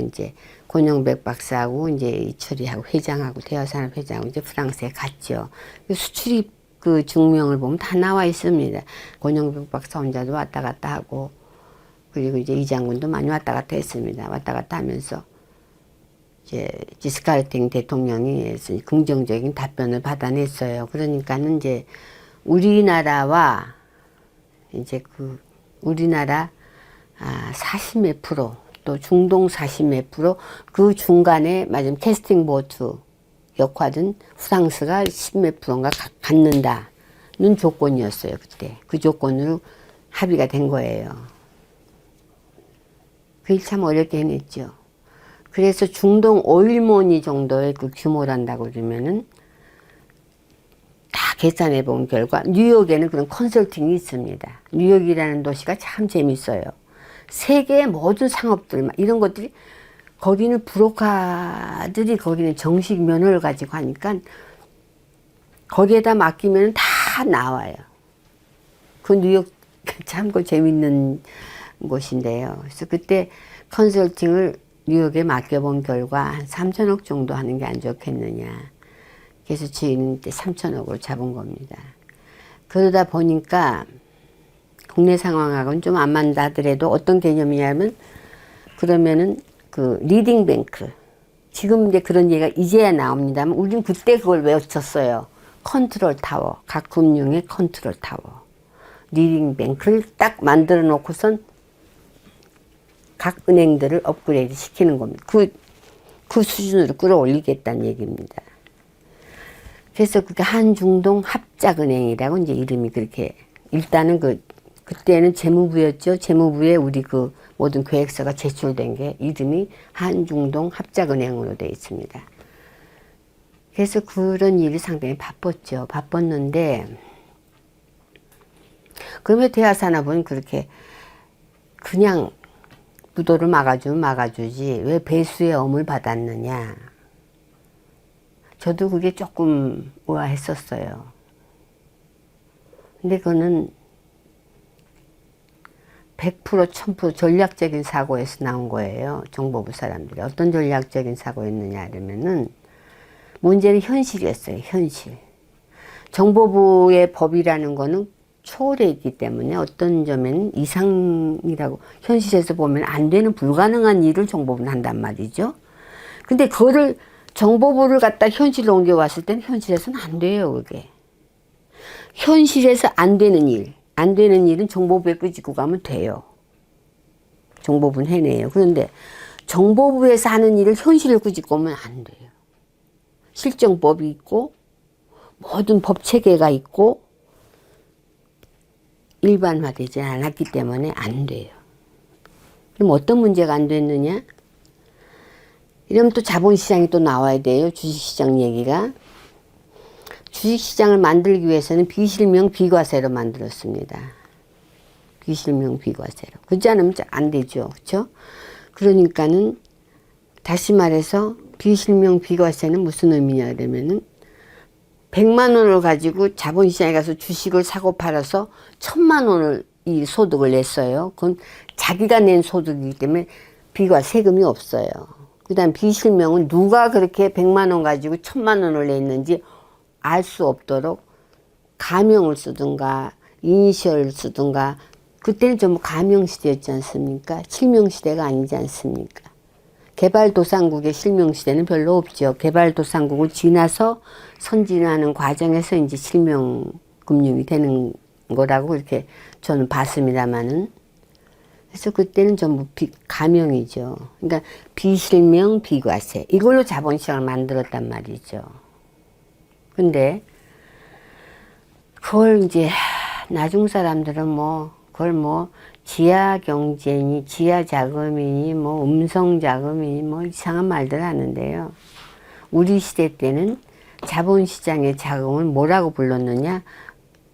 이제 권영백 박사하고 이제 이철이하고 회장하고 대화산업 회장하고 이제 프랑스에 갔죠. 수출입 그 증명을 보면 다 나와 있습니다. 권영백 박사 혼자도 왔다 갔다 하고 그리고 이제 이 장군도 많이 왔다 갔다 했습니다. 왔다 갔다 하면서 이제 지스카르탱 대통령이 긍정적인 답변을 받아냈어요. 그러니까는 이제 우리나라와 이제 우리나라 40몇 프로 또 중동 40몇 프로 그 중간에 맞으면 캐스팅 보트 역할은 프랑스가 10몇 프로인가 갖는다는 조건이었어요. 그때 그 조건으로 합의가 된 거예요. 그게 참 어렵게 해냈죠. 그래서 중동 오일머니 정도의 그 규모란다고 그러면은 다 계산해 본 결과 뉴욕에는 그런 컨설팅이 있습니다. 뉴욕이라는 도시가 참 재밌어요. 세계의 모든 상업들 이런 것들이 거기는 브로커들이 거기는 정식 면허를 가지고 하니까 거기에다 맡기면 다 나와요. 그 뉴욕 참 그 재밌는 곳인데요. 그래서 그때 컨설팅을 뉴욕에 맡겨본 결과 한 3천억 정도 하는 게 안 좋겠느냐. 그래서 저희는 3천억으로 잡은 겁니다. 그러다 보니까 국내 상황하고는 좀 안 맞다 하더라도 어떤 개념이냐면 그러면은 그 리딩 뱅크 지금 이제 그런 얘기가 이제야 나옵니다만 우리는 그때 그걸 외쳤어요. 컨트롤 타워 각 금융의 컨트롤 타워 리딩 뱅크를 딱 만들어 놓고선 각 은행들을 업그레이드 시키는 겁니다. 그 수준으로 끌어올리겠다는 얘기입니다. 그래서 그게 한중동 합작은행이라고 이제 이름이 그렇게 일단은 그때는 재무부였죠. 재무부에 우리 그 모든 계획서가 제출된 게 이름이 한중동 합작은행으로 되어 있습니다. 그래서 그런 일이 상당히 바빴는데 그러면 대하산업은 그렇게 그냥 부도를 막아주면 막아주지 왜 배수의 엄을 받았느냐. 저도 그게 조금 의아했었어요. 근데 그거는 100% 1000% 전략적인 사고에서 나온 거예요. 정보부 사람들이. 어떤 전략적인 사고였느냐 하면은 문제는 현실이었어요. 현실. 정보부의 법이라는 거는 초월해 있기 때문에 어떤 점에는 이상이라고 현실에서 보면 안 되는 불가능한 일을 정보부는 한단 말이죠. 근데 그거를 정보부를 갖다 현실로 옮겨왔을 때는 현실에서는 안 돼요. 그게. 현실에서 안 되는 일은 정보부에 끄집고 가면 돼요. 정보부는 해내요. 그런데 정보부에서 하는 일을 현실을 꾸짖고 오면 안 돼요. 실정법이 있고 모든 법 체계가 있고 일반화되지 않았기 때문에 안 돼요. 그럼 어떤 문제가 안 됐느냐? 이러면 또 자본시장이 또 나와야 돼요. 주식시장 얘기가. 주식시장을 만들기 위해서는 비실명 비과세로 만들었습니다. 비실명 비과세로. 그렇지 않으면 안 되죠. 그렇죠? 그러니까는 다시 말해서 비실명 비과세는 무슨 의미냐 그러면은 100만 원을 가지고 자본시장에 가서 주식을 사고 팔아서 1000만 원을 이 소득을 냈어요. 그건 자기가 낸 소득이기 때문에 비과 세금이 없어요. 그 다음 비실명은 누가 그렇게 100만 원 가지고 1000만 원을 냈는지 알 수 없도록 가명을 쓰든가 이니셜을 쓰든가 그때는 전부 가명시대였지 않습니까? 실명시대가 아니지 않습니까? 개발도상국의 실명시대는 별로 없죠. 개발도상국을 지나서 선진하는 과정에서 이제 실명금융이 되는 거라고 이렇게 저는 봤습니다마는. 그래서 그때는 전부 가명이죠. 그러니까 비실명 비과세. 이걸로 자본시장을 만들었단 말이죠. 근데 그걸 이제 나중 사람들은 그걸 지하 경제니 지하 자금이니 음성 자금이니 이상한 말들 하는데요. 우리 시대 때는 자본시장의 자금을 뭐라고 불렀느냐?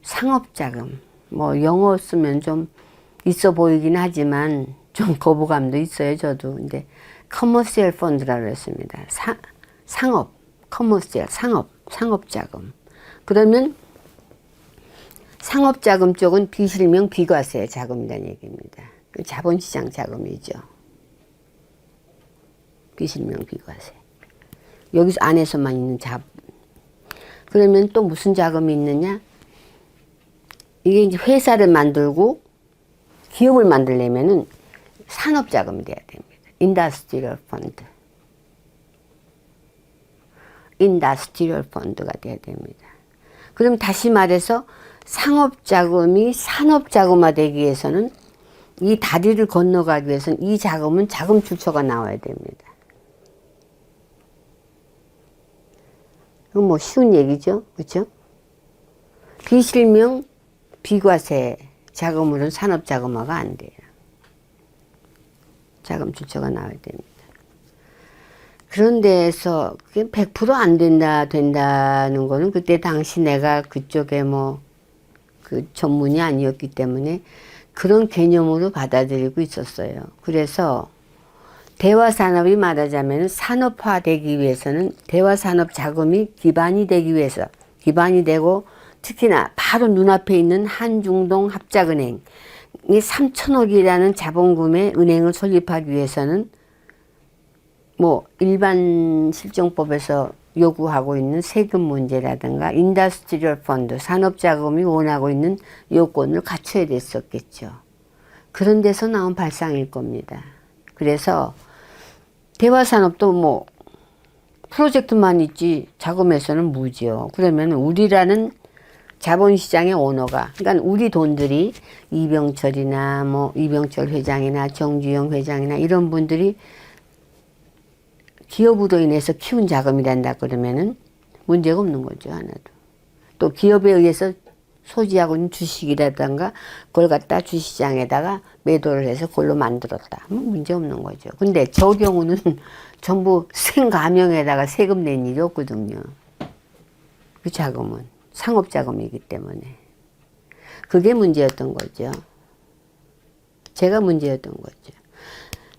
상업자금. 영어 쓰면 좀 있어 보이긴 하지만 좀 거부감도 있어요, 저도. 근데 커머시얼 펀드라고 했습니다. 상업, 커머시얼, 상업자금. 그러면 상업자금 쪽은 비실명 비과세 자금이라는 얘기입니다. 자본시장 자금이죠. 비실명 비과세. 여기서 안에서만 있는 자금. 그러면 또 무슨 자금이 있느냐? 이게 이제 회사를 만들고 기업을 만들려면은 산업자금이 돼야 됩니다. 인더스트리얼 펀드. 인더스트리얼 펀드가 돼야 됩니다. 그럼 다시 말해서 상업자금이 산업자금화되기 위해서는 이 다리를 건너가기 위해서는 이 자금은 자금 출처가 나와야 됩니다. 이건 쉬운 얘기죠. 그렇죠? 비실명 비과세 자금으로는 산업자금화가 안 돼요. 자금 출처가 나와야 됩니다. 그런 데에서 그게 100% 안 된다는 거는 그때 당시 내가 그쪽에 그 전문이 아니었기 때문에 그런 개념으로 받아들이고 있었어요. 그래서 대화산업이 말하자면 산업화되기 위해서는 대화산업 자금이 기반이 되기 위해서 기반이 되고 특히나 바로 눈앞에 있는 한중동 합작은행이 3천억이라는 자본금의 은행을 설립하기 위해서는 일반 실정법에서 요구하고 있는 세금 문제라든가 인더스트리얼 펀드, 산업자금이 원하고 있는 요건을 갖춰야 됐었겠죠. 그런 데서 나온 발상일 겁니다. 그래서 대화산업도 프로젝트만 있지 자금에서는 무지요. 그러면 우리라는 자본시장의 오너가, 그러니까 우리 돈들이 이병철이나 이병철 회장이나 정주영 회장이나 이런 분들이 기업으로 인해서 키운 자금이 된다 그러면은 문제가 없는 거죠, 하나도. 또 기업에 의해서 소지하고 있는 주식이라든가 그걸 갖다 주시장에다가 매도를 해서 그걸로 만들었다. 문제 없는 거죠. 근데 저 경우는 전부 생가명에다가 세금 낸 일이 없거든요. 그 자금은 상업자금이기 때문에. 그게 문제였던 거죠. 제가 문제였던 거죠.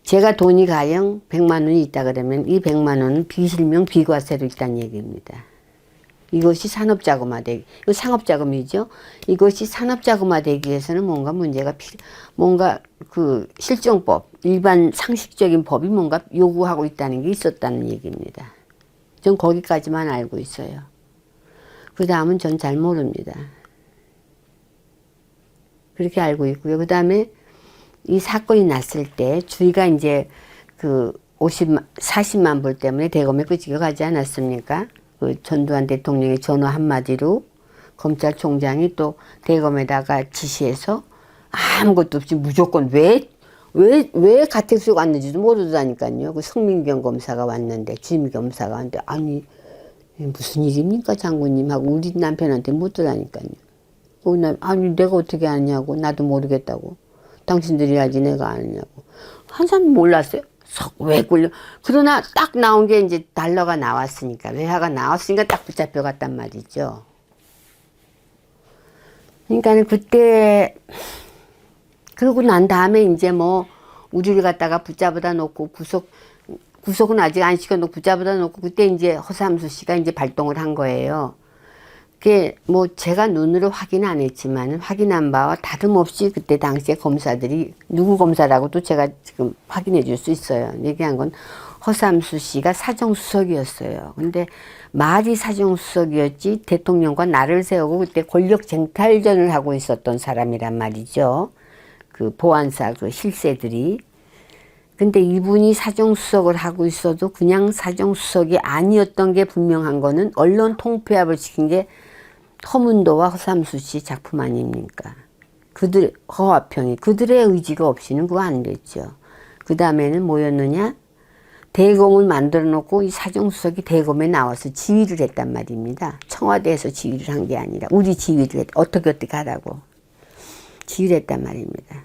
제가 돈이 가령 100만 원이 있다 그러면 이 100만 원은 비실명 비과세로 있다는 얘기입니다. 이것이 산업자금화되기, 이거 상업자금이죠. 이것이 산업자금화되기 위해서는 뭔가 그 실정법, 일반 상식적인 법이 뭔가 요구하고 있다는 게 있었다는 얘기입니다. 전 거기까지만 알고 있어요. 그 다음은 전 잘 모릅니다. 그렇게 알고 있고요. 그 다음에 이 사건이 났을 때 주의가 이제 그 40만 불 때문에 대검에 끄집어가지 않았습니까? 그 전두환 대통령의 전화 한마디로 검찰총장이 또 대검에다가 지시해서 아무것도 없이 무조건 왜 왜 가택수가 왔는지도 모르다니까요. 그 성민경 검사가 왔는데, 주임 검사가 왔는데, 아니, 무슨 일입니까, 장군님? 하고 우리 남편한테 묻더라니까요. 아니, 내가 어떻게 아냐고. 나도 모르겠다고. 당신들이 알지, 내가 아냐고. 한 사람 몰랐어요. 왜 굴려. 그러나 딱 나온 게 이제 달러가 나왔으니까, 외화가 나왔으니까 딱 붙잡혀 갔단 말이죠. 그러니까 그때, 그러고 난 다음에 이제 뭐, 우리를 갖다가 붙잡아다 놓고, 구속은 아직 안 시켜놓고 붙잡아다 놓고, 그때 이제 허삼수 씨가 이제 발동을 한 거예요. 그게 뭐 제가 눈으로 확인 안 했지만, 확인한 바와 다름없이 그때 당시에 검사들이, 누구 검사라고도 제가 지금 확인해 줄 수 있어요. 얘기한 건 허삼수 씨가 사정수석이었어요. 근데 말이 사정수석이었지, 대통령과 나를 세우고 그때 권력 쟁탈전을 하고 있었던 사람이란 말이죠. 그 보안사 그 실세들이. 근데 이분이 사정수석을 하고 있어도 그냥 사정수석이 아니었던 게 분명한 거는 언론 통폐합을 시킨 게 허문도와 허삼수 씨 작품 아닙니까? 허화평이 그들의 의지가 없이는 그거 안 됐죠. 그 다음에는 뭐였느냐? 대검을 만들어 놓고 이 사정수석이 대검에 나와서 지휘를 했단 말입니다. 청와대에서 지휘를 한 게 아니라 우리 지휘를 어떻게 하라고 지휘를 했단 말입니다.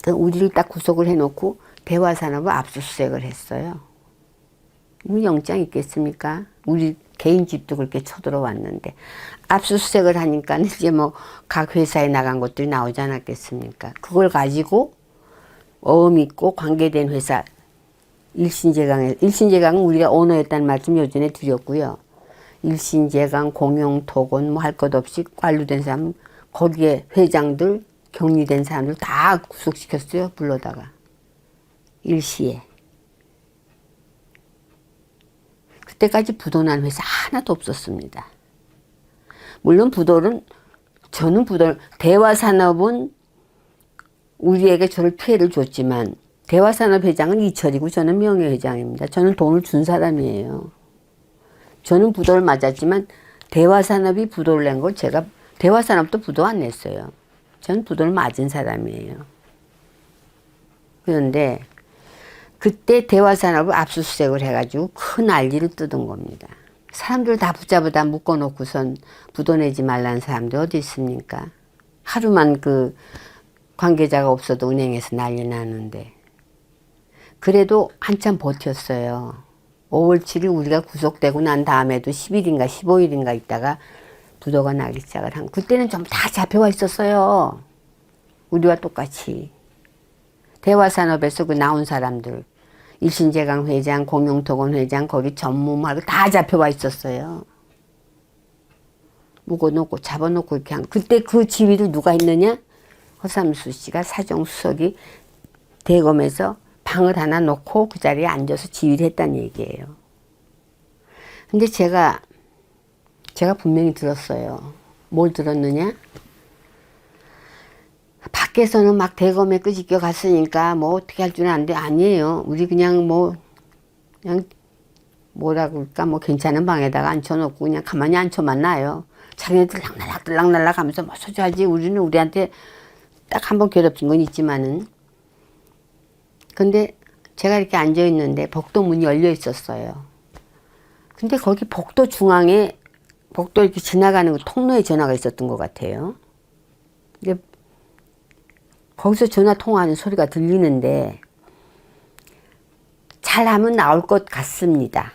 우리를 딱 구속을 해놓고 대화산업을 압수수색을 했어요. 뭐 영장 있겠습니까? 우리 개인 집도 그렇게 쳐들어왔는데 압수수색을 하니까 이제 뭐 각 회사에 나간 것들이 나오지 않았겠습니까? 그걸 가지고 어음 있고 관계된 회사 일신제강은 우리가 오너였다는 말씀 요전에 드렸고요. 일신제강, 공용토건 뭐 할 것 없이 관료된 사람 거기에 회장들 격리된 사람들 다 구속시켰어요. 불러다가 일시에. 그때까지 부도난 회사 하나도 없었습니다. 물론 저는 대화산업은 우리에게 저를 피해를 줬지만 대화산업 회장은 이철이고 저는 명예회장입니다. 저는 돈을 준 사람이에요. 저는 부도를 맞았지만 대화산업이 부도를 낸 걸 제가 대화산업도 부도 안 냈어요. 저는 부도를 맞은 사람이에요. 그런데 그때 대화산업을 압수수색을 해가지고 큰 난리를 뜯은 겁니다. 사람들 다 붙잡아다 묶어놓고선 부도 내지 말라는 사람들 어디 있습니까? 하루만 그 관계자가 없어도 은행에서 난리 나는데. 그래도 한참 버텼어요. 5월 7일 우리가 구속되고 난 다음에도 10일인가 15일인가 있다가 부도가 나기 시작을 한. 그때는 좀 다 잡혀와 있었어요. 우리와 똑같이. 대화산업에서 그 나온 사람들. 일신제강 회장, 공용토건 회장, 거기 전무하고 다 잡혀와 있었어요. 묵어놓고 잡아놓고 이렇게 한. 그때 그 지휘를 누가 했느냐? 허삼수 씨가 사정수석이 대검에서 방을 하나 놓고 그 자리에 앉아서 지휘를 했다는 얘기예요. 근데 제가 분명히 들었어요. 뭘 들었느냐? 밖에서는 막 대검에 끄집겨 갔으니까 뭐 어떻게 할 줄은 안 돼. 아니에요. 우리 그냥 뭐라 그럴까 뭐 괜찮은 방에다가 앉혀놓고 그냥 가만히 앉혀만 놔요. 자기네들 락날락 하면서 뭐 소주하지. 우리는 우리한테 딱 한 번 괴롭힌 건 있지만은. 근데 제가 이렇게 앉아있는데 복도 문이 열려 있었어요. 근데 거기 복도 중앙에 복도 이렇게 지나가는 그 통로에 전화가 있었던 것 같아요. 근데 거기서 전화 통화하는 소리가 들리는데 잘하면 나올 것 같습니다.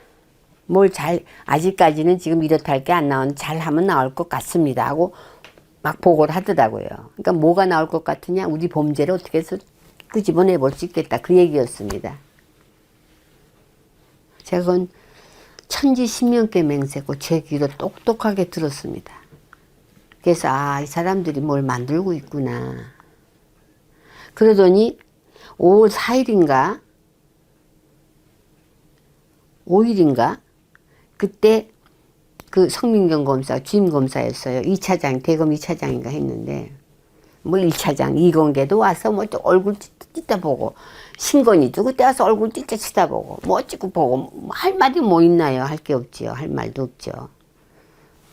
아직까지는 지금 이렇다 할 게 안 나오는데 잘하면 나올 것 같습니다 하고 막 보고를 하더라고요. 그러니까 뭐가 나올 것 같으냐? 우리 범죄를 어떻게 해서 끄집어내 볼 수 있겠다. 그 얘기였습니다. 제가 그건 천지신명께 맹세고 제 귀로 똑똑하게 들었습니다. 그래서 이 사람들이 뭘 만들고 있구나. 그러더니 5월 4일인가 5일인가 그때 그 성민경 검사 주임 검사였어요. 2차장 대검 2차장인가 했는데 뭐 1차장 이건계도 와서 뭐 또 얼굴 찢다 보고 신건이도 그때 와서 얼굴 찢다 치다 보고 뭐 찍고 보고 할 말이 뭐 있나요? 할 게 없지요. 할 말도 없죠.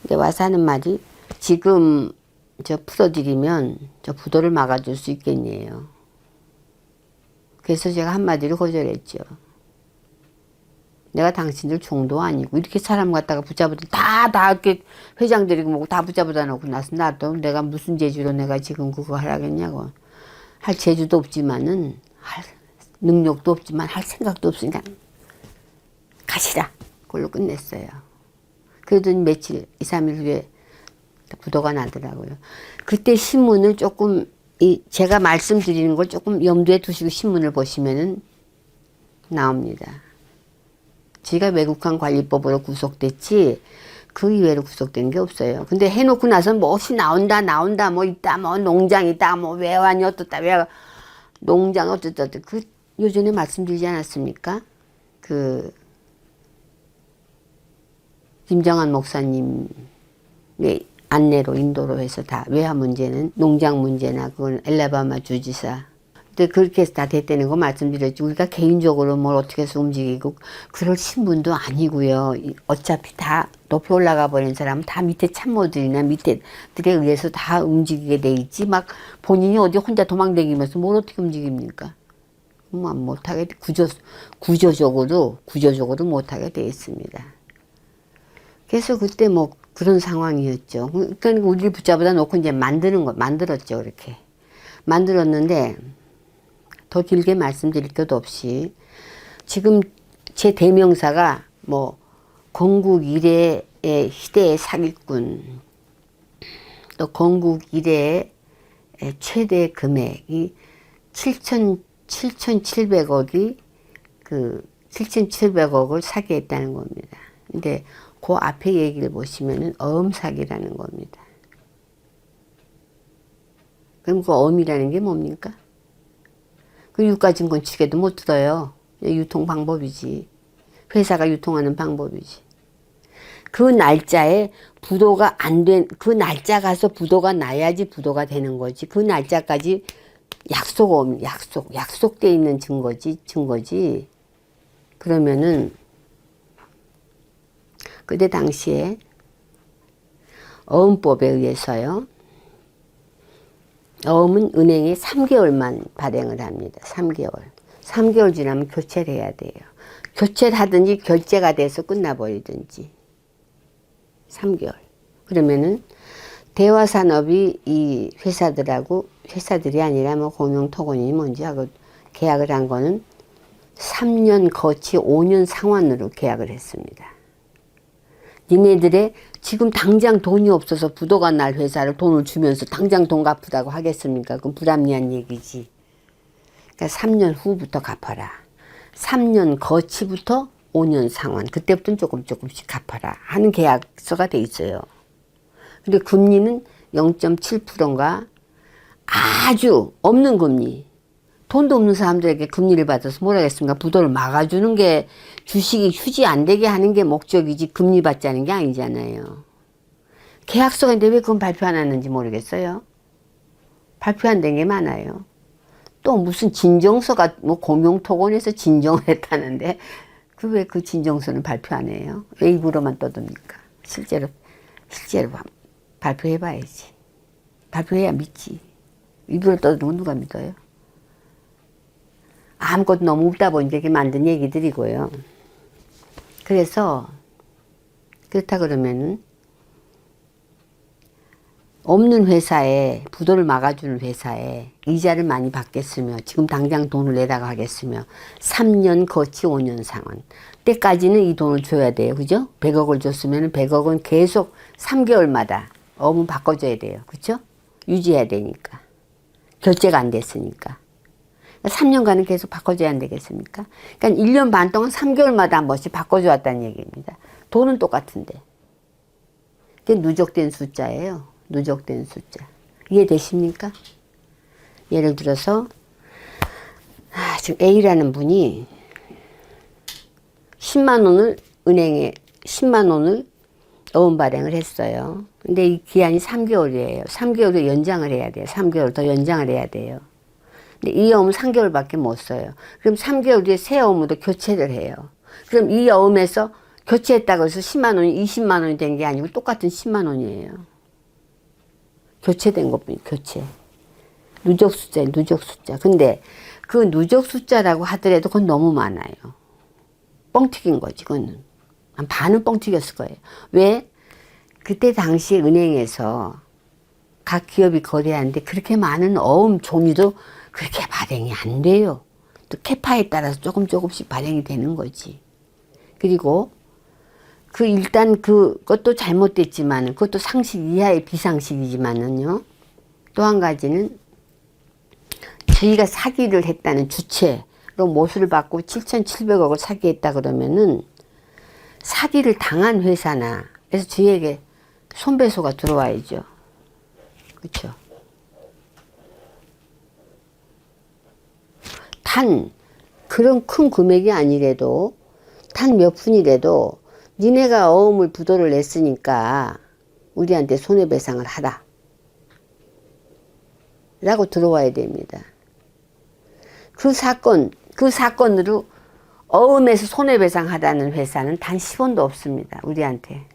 근데 와서 하는 말이 지금 저 풀어드리면 저 부도를 막아줄 수 있겠네요. 그래서 제가 한마디로 거절했죠. 내가 당신들 종도 아니고 이렇게 사람 갖다가 붙잡아도 다 이렇게 회장들이고 뭐고 다 붙잡아다 놓고 나서 나도 내가 무슨 재주로 내가 지금 그거 하라겠냐고. 할 재주도 없지만은 할 능력도 없지만 할 생각도 없으니까 가시라. 그걸로 끝냈어요. 그러더니 며칠 2, 3일 후에 부도가 나더라고요. 그때 신문을 조금 제가 말씀드리는 걸 조금 염두에 두시고 신문을 보시면은 나옵니다. 제가 외국한 관리법으로 구속됐지 그 이외로 구속된 게 없어요. 근데 해놓고 나서 뭐시 나온다 뭐 있다 뭐 농장 있다 뭐 왜 왔니 어떻다 왜 농장 어쩌다 그 요전에 말씀드리지 않았습니까? 그 김정한 목사님의 안내로 인도로 해서 다 외화 문제는 농장 문제나 그건 엘라바마 주지사 근데 그렇게 해서 다 됐다는 거 말씀드렸죠. 우리가 개인적으로 뭘 어떻게 해서 움직이고 그럴 신분도 아니고요. 어차피 다 높이 올라가 버린 사람은 다 밑에 참모들이나 밑에들에 의해서 다 움직이게 돼 있지 막 본인이 어디 혼자 도망다니면서 뭘 어떻게 움직입니까? 뭐 못하게 구조적으로 못하게 돼 있습니다. 그래서 그때 뭐 그런 상황이었죠. 그러니까 우리를 붙잡아다 놓고 이제 만들었죠. 그렇게 만들었는데 더 길게 말씀드릴 것도 없이 지금 제 대명사가 뭐 건국 이래의 희대의 사기꾼 또 건국 이래의 최대 금액이 7,700억이 그 7,700억을 사기했다는 겁니다. 근데 그 앞에 얘기를 보시면은 어음 사기라는 겁니다. 그럼 그 어음이라는 게 뭡니까? 그 유가증권 측에도 못 들어요. 유통 방법이지. 회사가 유통하는 방법이지. 그 날짜에 부도가 안 된, 그 날짜 가서 부도가 나야지 부도가 되는 거지. 그 날짜까지 약속돼 있는 증거지. 그러면은, 그때 당시에 어음법에 의해서요. 어음은 은행에 3개월만 발행을 합니다. 3개월. 3개월 지나면 교체를 해야 돼요. 교체를 하든지 결제가 돼서 끝나버리든지. 3개월. 그러면은 대화산업이 이 회사들이 아니라 뭐 공용토건이 뭔지 하고 계약을 한 거는 3년 거치 5년 상환으로 계약을 했습니다. 니네들의 지금 당장 돈이 없어서 부도가 날 회사를 돈을 주면서 당장 돈 갚으라고 하겠습니까? 그건 불합리한 얘기지. 그러니까 3년 후부터 갚아라. 3년 거치부터 5년 상환. 그때부터는 조금씩 갚아라 하는 계약서가 돼 있어요. 근데 금리는 0.7%인가 아주 없는 금리. 돈도 없는 사람들에게 금리를 받아서 뭐라 하겠습니까? 부도를 막아주는 게 주식이 휴지 안 되게 하는 게 목적이지 금리 받자는 게 아니잖아요. 계약서가 있는데 왜 그건 발표 안 하는지 모르겠어요. 발표 안 된 게 많아요. 또 무슨 진정서가 뭐 공용토건에서 진정을 했다는데 왜 그 진정서는 발표 안 해요? 왜 입으로만 떠듭니까? 실제로 발표해봐야지. 발표해야 믿지. 입으로 떠드는 건 누가 믿어요? 아무것도 너무 없다 보니까 이렇게 만든 얘기들이고요. 그래서 그렇다 그러면은 없는 회사에 부도를 막아주는 회사에 이자를 많이 받겠으며 지금 당장 돈을 내다가 하겠으며 3년 거치 5년 상환 때까지는 이 돈을 줘야 돼요. 그죠? 100억을 줬으면 100억은 계속 3개월마다 어음 바꿔줘야 돼요. 그죠? 유지해야 되니까. 결제가 안 됐으니까. 3년간은 계속 바꿔줘야 안 되겠습니까? 그러니까 1년 반 동안 3개월마다 한 번씩 바꿔줘왔다는 얘기입니다. 돈은 똑같은데. 그게 누적된 숫자예요. 누적된 숫자. 이해되십니까? 예를 들어서 지금 A라는 분이 10만 원을 은행에 10만 원을 어음 발행을 했어요. 근데 이 기한이 3개월이에요. 3개월을 연장을 해야 돼요. 3개월 더 연장을 해야 돼요. 근데 이 어음은 3개월밖에 못 써요. 그럼 3개월 뒤에 새 어음으로 교체를 해요. 그럼 이 어음에서 교체했다고 해서 10만 원이 20만 원이 된 게 아니고 똑같은 10만 원이에요. 교체된 것뿐이 교체. 누적 숫자예요. 누적 숫자. 근데 그 누적 숫자라고 하더라도 그건 너무 많아요. 뻥튀기인 거지, 그거는. 한 반은 뻥튀겼을 거예요. 왜? 그때 당시 은행에서 각 기업이 거래하는데 그렇게 많은 어음 종류도 그렇게 발행이 안 돼요. 또 캐파에 따라서 조금씩 발행이 되는 거지. 그리고 그 일단 그것도 잘못됐지만 그것도 상식 이하의 비상식이지만은요. 또 한 가지는 저희가 사기를 했다는 주체로 모수를 받고 7,700억을 사기했다 그러면은 사기를 당한 회사나 그래서 저희에게 손배소가 들어와야죠. 그렇죠. 단 그런 큰 금액이 아니래도 단 몇 푼이라도 니네가 어음을 부도를 냈으니까 우리한테 손해배상을 하라 라고 들어와야 됩니다. 그 사건으로 어음에서 손해배상 하라는 회사는 단 10원도 없습니다. 우리한테.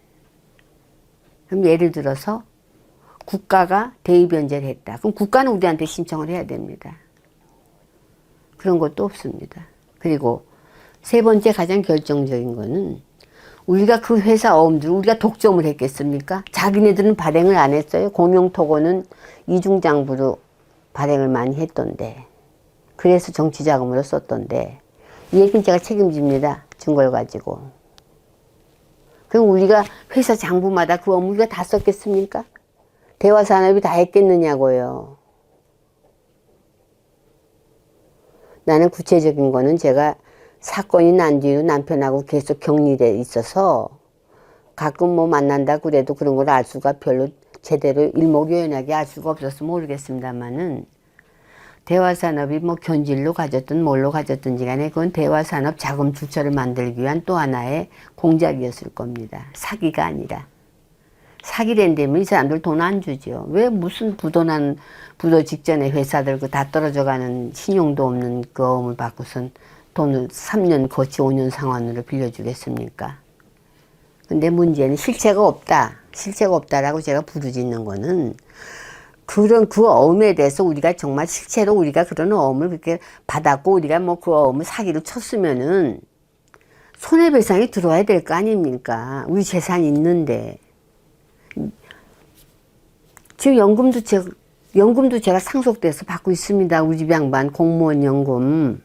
그럼 예를 들어서 국가가 대의변제를 했다. 그럼 국가는 우리한테 신청을 해야 됩니다. 그런 것도 없습니다. 그리고 세 번째 가장 결정적인 거는 우리가 그 회사 어음들 우리가 독점을 했겠습니까? 자기네들은 발행을 안 했어요. 공용토고는 이중장부로 발행을 많이 했던데 그래서 정치자금으로 썼던데 이 얘기는 제가 책임집니다. 증거를 가지고. 그럼 우리가 회사 장부마다 그 어음 우리가 다 썼겠습니까? 대화산업이 다 했겠느냐고요. 나는 구체적인 거는 제가 사건이 난 뒤로 남편하고 계속 격리돼 있어서 가끔 뭐 만난다 그래도 그런 걸 알 수가 별로 제대로 일목요연하게 알 수가 없어서 모르겠습니다만은 대화산업이 뭐 견질로 가졌든 뭘로 가졌든지 간에 그건 대화산업 자금 출처를 만들기 위한 또 하나의 공작이었을 겁니다. 사기가 아니라. 사기를 한다면 이 사람들 돈 안 주죠. 왜 무슨 부도 직전에 회사들 그 다 떨어져가는 신용도 없는 그 어음을 받고선 돈을 3년 거치 5년 상환으로 빌려주겠습니까? 근데 문제는 실체가 없다. 실체가 없다라고 제가 부르짖는 거는 그런 그 어음에 대해서 우리가 정말 실체로 우리가 그런 어음을 그렇게 받았고 우리가 뭐 그 어음을 사기로 쳤으면은 손해배상이 들어와야 될 거 아닙니까? 우리 재산이 있는데. 지금 연금도 제가 상속돼서 받고 있습니다. 우리 집 양반 공무원 연금.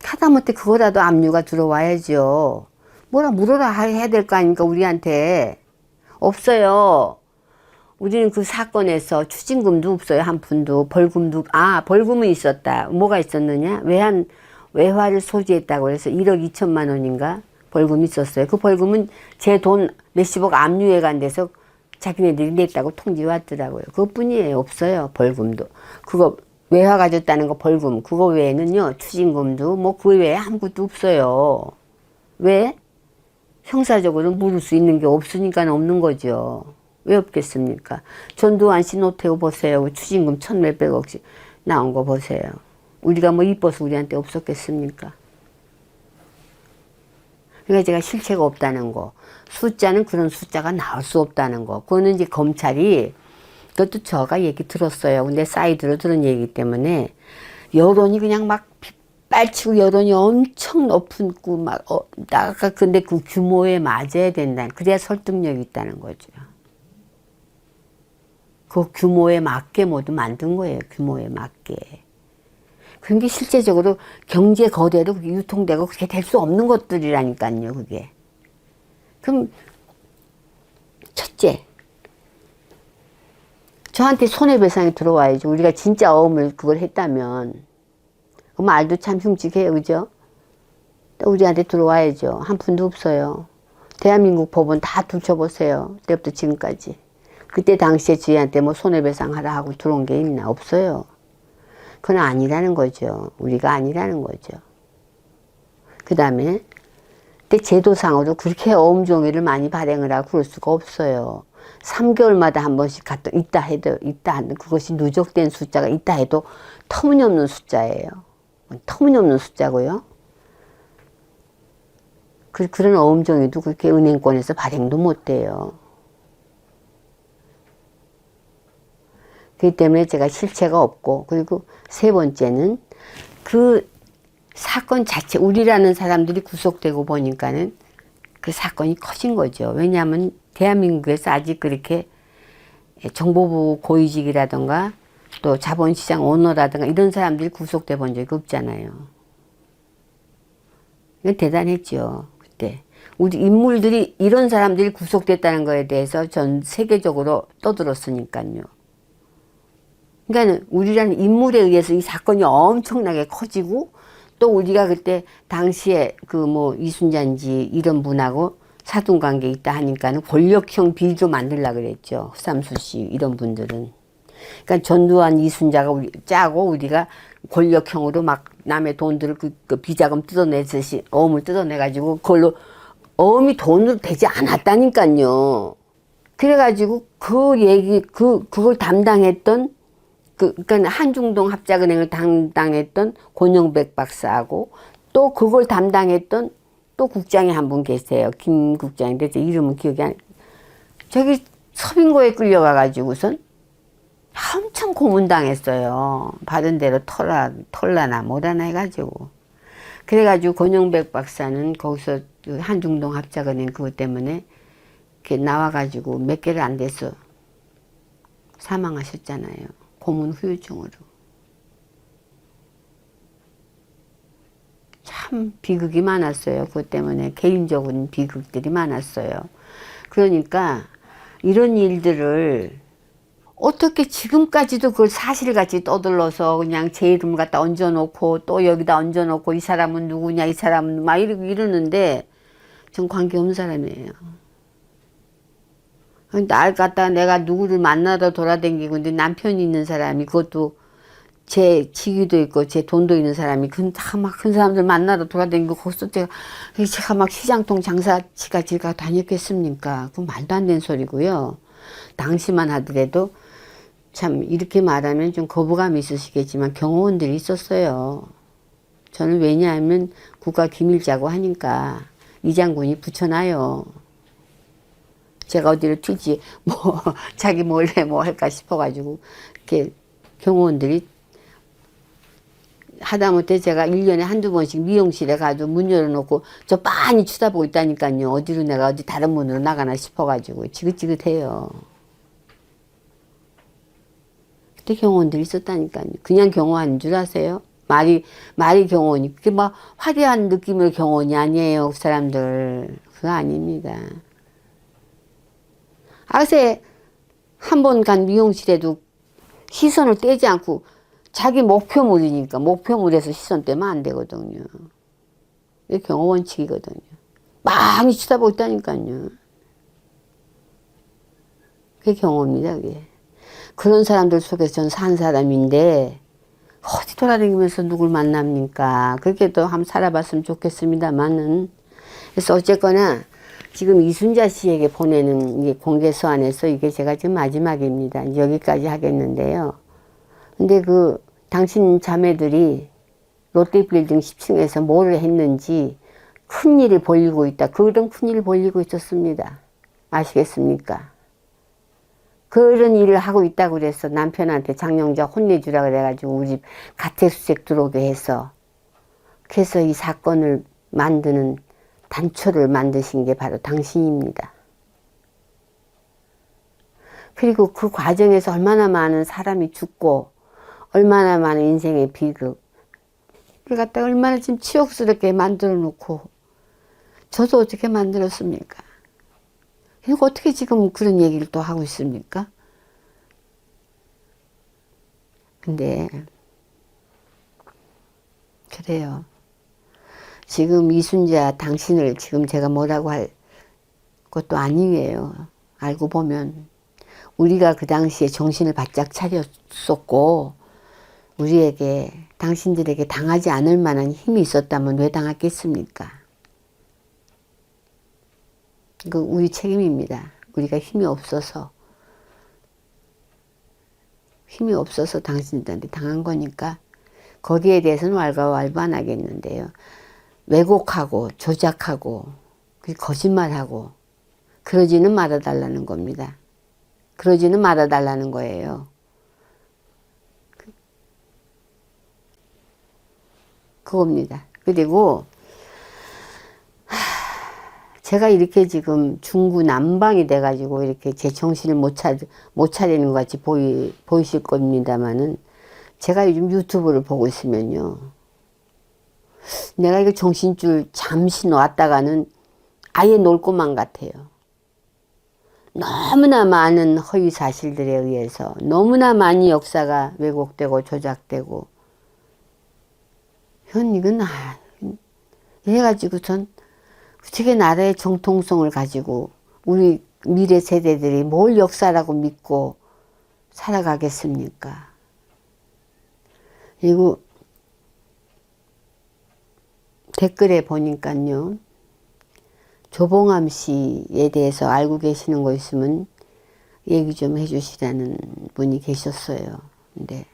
하다못해 그거라도 압류가 들어와야죠. 뭐라 물어라 해야 될 거 아닙니까 우리한테. 없어요. 우리는 그 사건에서 추징금도 없어요. 한 푼도. 벌금은 있었다. 뭐가 있었느냐? 외화를 소지했다고 해서 1억 2천만 원인가 벌금이 있었어요. 그 벌금은 제 돈 몇십억 압류해 간 데서 자기네들이 냈다고 통지 왔더라고요. 그것뿐이에요. 없어요. 벌금도. 그거 외화 가졌다는 거 벌금. 그거 외에는요. 추징금도 뭐 그 외에 아무것도 없어요. 왜? 형사적으로 물을 수 있는 게 없으니까 없는 거죠. 왜 없겠습니까? 전두환 씨 노태우 보세요. 추징금 1,몇백억씩 나온 거 보세요. 우리가 뭐 이뻐서 우리한테 없었겠습니까? 그러니까 제가 실체가 없다는 거. 숫자는 그런 숫자가 나올 수 없다는 거. 그거는 이제 검찰이 그것도 제가 얘기 들었어요. 근데 사이드로 들은 얘기 때문에 여론이 그냥 막 빨치고 여론이 엄청 높은 근데 그 규모에 맞아야 된다. 그래야 설득력이 있다는 거죠. 그 규모에 맞게 모두 만든 거예요. 규모에 맞게. 그런 게 실제적으로 경제 거대로 유통되고 그렇게 될 수 없는 것들이라니까요. 그게. 그럼 첫째, 저한테 손해배상이 들어와야죠. 우리가 진짜 어음을 그걸 했다면. 그 말도 참 흉측해요. 그죠? 우리한테 들어와야죠. 한 푼도 없어요. 대한민국 법원 다 둘쳐보세요. 그때부터 지금까지. 그때 당시에 저희한테 뭐 손해배상 하라 하고 들어온 게 있나? 없어요. 그건 아니라는 거죠. 우리가 아니라는 거죠. 그 다음에 그때 제도상으로 그렇게 어음종이를 많이 발행을 하고 그럴 수가 없어요. 3개월마다 한 번씩 있다 해도 그것이 누적된 숫자가 있다 해도 터무니없는 숫자예요. 터무니없는 숫자고요. 그런 어음종이도 그렇게 은행권에서 발행도 못 돼요. 그렇기 때문에 제가 실체가 없고, 그리고 세 번째는 그 사건 자체, 우리라는 사람들이 구속되고 보니까는 그 사건이 커진 거죠. 왜냐하면 대한민국에서 아직 그렇게 정보부 고위직이라든가 또 자본시장 오너라든가 이런 사람들이 구속돼 본 적이 없잖아요. 이건 대단했죠, 그때. 우리 인물들이, 이런 사람들이 구속됐다는 거에 대해서 전 세계적으로 떠들었으니까요. 그러니까 우리라는 인물에 의해서 이 사건이 엄청나게 커지고, 또 우리가 그때 당시에 그 뭐 이순자인지 이런 분하고 사돈관계 있다 하니까는 권력형 비리로 만들려고 그랬죠. 허삼수 씨 이런 분들은. 그러니까 전두환 이순자가 짜고 우리가 권력형으로 막 남의 돈들을 그 비자금 뜯어내듯이 어음을 뜯어내가지고 그걸로 어음이 돈으로 되지 않았다니까요. 그래가지고 그 얘기 그걸 담당했던 그러니까 한중동 합작은행을 담당했던 권영백 박사하고 또 그걸 담당했던 또 국장이 한 분 계세요. 김 국장인데 제 이름은 기억이 안. 저기 서빙고에 끌려가가지고선 엄청 고문당했어요. 받은 대로 털라나 뭐라나 해가지고. 그래가지고 권영백 박사는 거기서 그 한중동 합작은행 그것 때문에 이렇게 나와가지고 몇 개를 안 돼서 사망하셨잖아요. 고문 후유증으로. 참 비극이 많았어요. 그것 때문에 개인적인 비극들이 많았어요. 그러니까 이런 일들을 어떻게 지금까지도 그걸 사실같이 떠들러서 그냥 제 이름 갖다 얹어놓고 또 여기다 얹어놓고 이 사람은 누구냐 이 사람은 막 이러는데 전 관계없는 사람이에요. 날 갖다가 내가 누구를 만나러 돌아다니고 근데 남편이 있는 사람이 그것도 제 직위도 있고 제 돈도 있는 사람이 다 막 큰 사람들 만나러 돌아다니고 거기서 제가 막 시장통 장사치가 제가 다녔겠습니까? 그건 말도 안 되는 소리고요. 당시만 하더라도 참 이렇게 말하면 좀 거부감이 있으시겠지만 경호원들이 있었어요. 저는 왜냐하면 국가 기밀자고 하니까 이 장군이 붙여놔요. 제가 어디를 튀지 뭐 자기 몰래 뭐 할까 싶어가지고 이렇게 경호원들이 하다못해 제가 1년에 한두 번씩 미용실에 가도 문 열어놓고 저 빤히 쳐다보고 있다니까요. 어디로 내가 어디 다른 문으로 나가나 싶어가지고 지긋지긋해요. 그때 경호원들이 있었다니까요. 그냥 경호하는 줄 아세요? 말이 경호원이 그게 막 화려한 느낌의 경호원이 아니에요. 그 사람들 그거 아닙니다. 아세 한 번 간 미용실에도 시선을 떼지 않고 자기 목표물이니까 목표물에서 시선 떼면 안 되거든요. 이게 경호 원칙이거든요. 많이 쳐다보고 있다니까요. 그게 경호입니다. 그게. 그런 사람들 속에서 전 산 사람인데 어디 돌아다니면서 누굴 만납니까? 그렇게 또 한번 살아봤으면 좋겠습니다만은. 그래서 어쨌거나 지금 이순자 씨에게 보내는 이 공개 서한에서 이게 제가 지금 마지막입니다. 여기까지 하겠는데요. 근데 그 당신 자매들이 롯데빌딩 10층에서 뭘 했는지 큰일을 벌이고 있다. 그런 큰일을 벌이고 있었습니다. 아시겠습니까? 그런 일을 하고 있다고 그래서 남편한테 장영자 혼내주라 그래가지고 우리 집 가택수색 들어오게 해서 그래서 이 사건을 만드는 단초를 만드신 게 바로 당신입니다. 그리고 그 과정에서 얼마나 많은 사람이 죽고 얼마나 많은 인생의 비극 그걸 갖다가 얼마나 지금 치욕스럽게 만들어 놓고 저도 어떻게 만들었습니까? 그리고 어떻게 지금 그런 얘기를 또 하고 있습니까? 근데 그래요. 지금 이순자 당신을 지금 제가 뭐라고 할 것도 아니에요. 알고 보면 우리가 그 당시에 정신을 바짝 차렸었고 우리에게 당신들에게 당하지 않을 만한 힘이 있었다면 왜 당했겠습니까? 그 우리 책임입니다. 우리가 힘이 없어서 당신들한테 당한 거니까 거기에 대해서는 왈가왈부 안 하겠는데요. 왜곡하고 조작하고 거짓말하고 그러지는 말아달라는 겁니다. 그러지는 말아달라는 거예요. 그겁니다. 그리고 제가 이렇게 지금 중구난방이 돼가지고 이렇게 제 정신을 못 차리는 것 같이 보이실 겁니다만은, 제가 요즘 유튜브를 보고 있으면요, 내가 이거 정신줄 잠시 놨다가는 아예 놀 것만 같아요. 너무나 많은 허위 사실들에 의해서 너무나 많이 역사가 왜곡되고 조작되고, 이건 이래가지고선 어떻게 나라의 정통성을 가지고 우리 미래 세대들이 뭘 역사라고 믿고 살아가겠습니까? 그리고 댓글에 보니까요, 조봉암 씨에 대해서 알고 계시는 거 있으면 얘기 좀 해주시라는 분이 계셨어요. 근데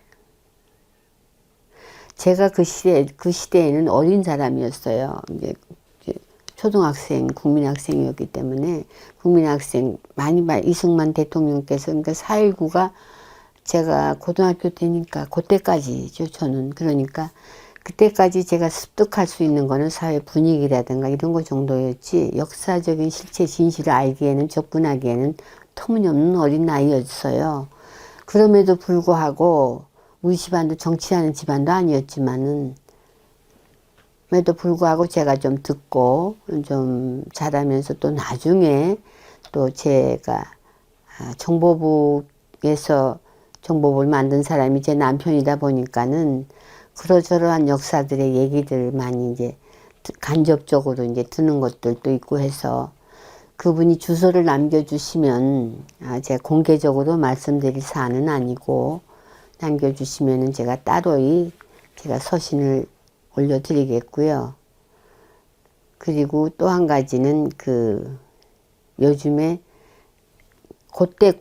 제가 그 시대에는 어린 사람이었어요. 이제 초등학생, 국민학생이었기 때문에, 국민학생, 이승만 대통령께서, 그러니까 4.19가 제가 고등학교 때니까, 그때까지죠, 저는. 그러니까, 그때까지 제가 습득할 수 있는 거는 사회 분위기라든가 이런 거 정도였지, 역사적인 실체 진실을 알기에는, 접근하기에는 터무니없는 어린 나이였어요. 그럼에도 불구하고, 우리 집안도 정치하는 집안도 아니었지만은, 그럼에도 불구하고 제가 좀 듣고 좀 자라면서, 또 나중에 또 제가 정보부에서 정보부를 만든 사람이 제 남편이다 보니까는 그러저러한 역사들의 얘기들 많이 이제 간접적으로 이제 듣는 것들도 있고 해서, 그분이 주소를 남겨주시면 제가 공개적으로 말씀드릴 사안은 아니고, 남겨주시면은 제가 따로이 제가 서신을 올려드리겠고요. 그리고 또 한 가지는 요즘에 그때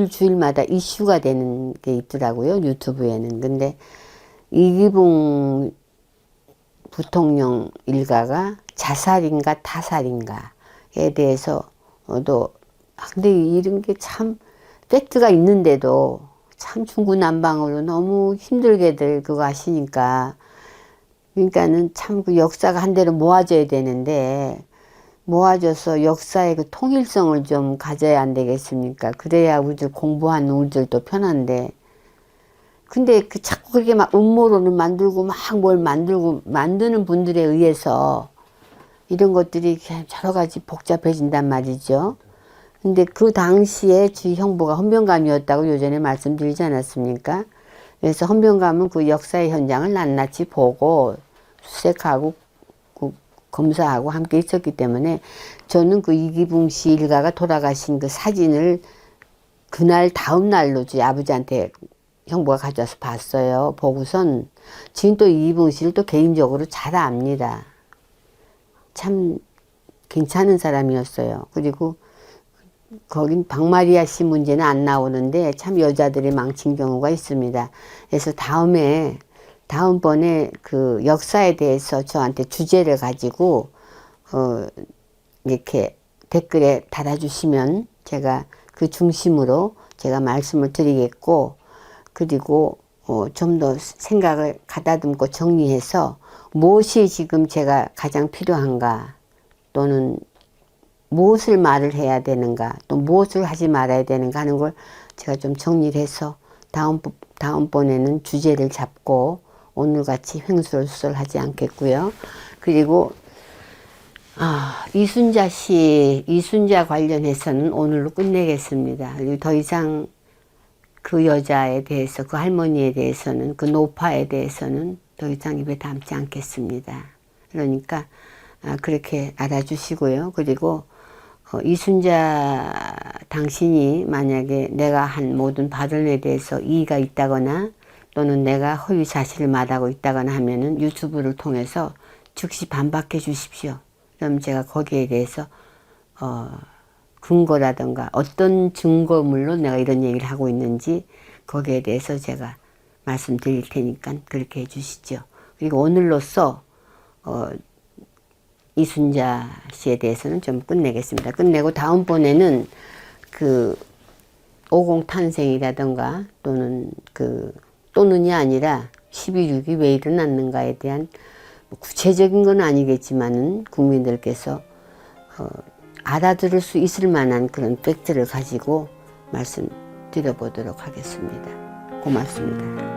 주일마다 이슈가 되는 게 있더라고요, 유튜브에는. 근데 이기붕 부통령 일가가 자살인가 타살인가에 대해서도, 근데 이런 게 참 팩트가 있는데도 참 중구난방으로 너무 힘들게들 그거 하시니까, 그러니까는 참 그 역사가 한대로 모아져야 되는데, 모아져서 역사의 그 통일성을 좀 가져야 안 되겠습니까? 그래야 우리들 공부하는 우리들도 편한데. 근데 자꾸 그렇게 막 음모론을 만들고 막 뭘 만드는 분들에 의해서 이런 것들이 여러 가지 복잡해진단 말이죠. 근데 그 당시에 주의 형보가 헌병감이었다고 요전에 말씀드리지 않았습니까? 그래서 헌병감은 그 역사의 현장을 낱낱이 보고 수색하고 검사하고 함께 있었기 때문에, 저는 그 이기붕 씨 일가가 돌아가신 그 사진을 그날 다음 날로 제 아버지한테 형부가 가져와서 봤어요. 보고선 지금 또 이기붕 씨를 또 개인적으로 잘 압니다. 참 괜찮은 사람이었어요. 그리고 거긴 박마리아 씨 문제는 안 나오는데 참 여자들이 망친 경우가 있습니다. 그래서 다음번에 그 역사에 대해서 저한테 주제를 가지고 이렇게 댓글에 달아주시면 제가 그 중심으로 제가 말씀을 드리겠고, 그리고 좀 더 생각을 가다듬고 정리해서 무엇이 지금 제가 가장 필요한가, 또는 무엇을 말을 해야 되는가, 또 무엇을 하지 말아야 되는가 하는 걸 제가 좀 정리를 해서 다음번에는 주제를 잡고 오늘같이 횡설수설하지 않겠고요. 그리고 이순자 관련해서는 오늘로 끝내겠습니다. 그리고 더 이상 그 여자에 대해서, 그 할머니에 대해서는, 그 노파에 대해서는 더 이상 입에 담지 않겠습니다. 그러니까 그렇게 알아주시고요. 그리고 이순자 당신이 만약에 내가 한 모든 발언에 대해서 이의가 있다거나, 또는 내가 허위 사실을 말하고 있다거나 하면은 유튜브를 통해서 즉시 반박해 주십시오. 그럼 제가 거기에 대해서 근거라든가 어떤 증거물로 내가 이런 얘기를 하고 있는지 거기에 대해서 제가 말씀드릴 테니까 그렇게 해 주시죠. 그리고 오늘로써 이순자 씨에 대해서는 좀 끝내겠습니다. 끝내고 다음번에는 그 50 탄생이라든가 또는이 아니라 12.6이 왜 일어났는가에 대한 구체적인 건 아니겠지만은 국민들께서 알아들을 수 있을 만한 그런 팩트를 가지고 말씀드려보도록 하겠습니다. 고맙습니다.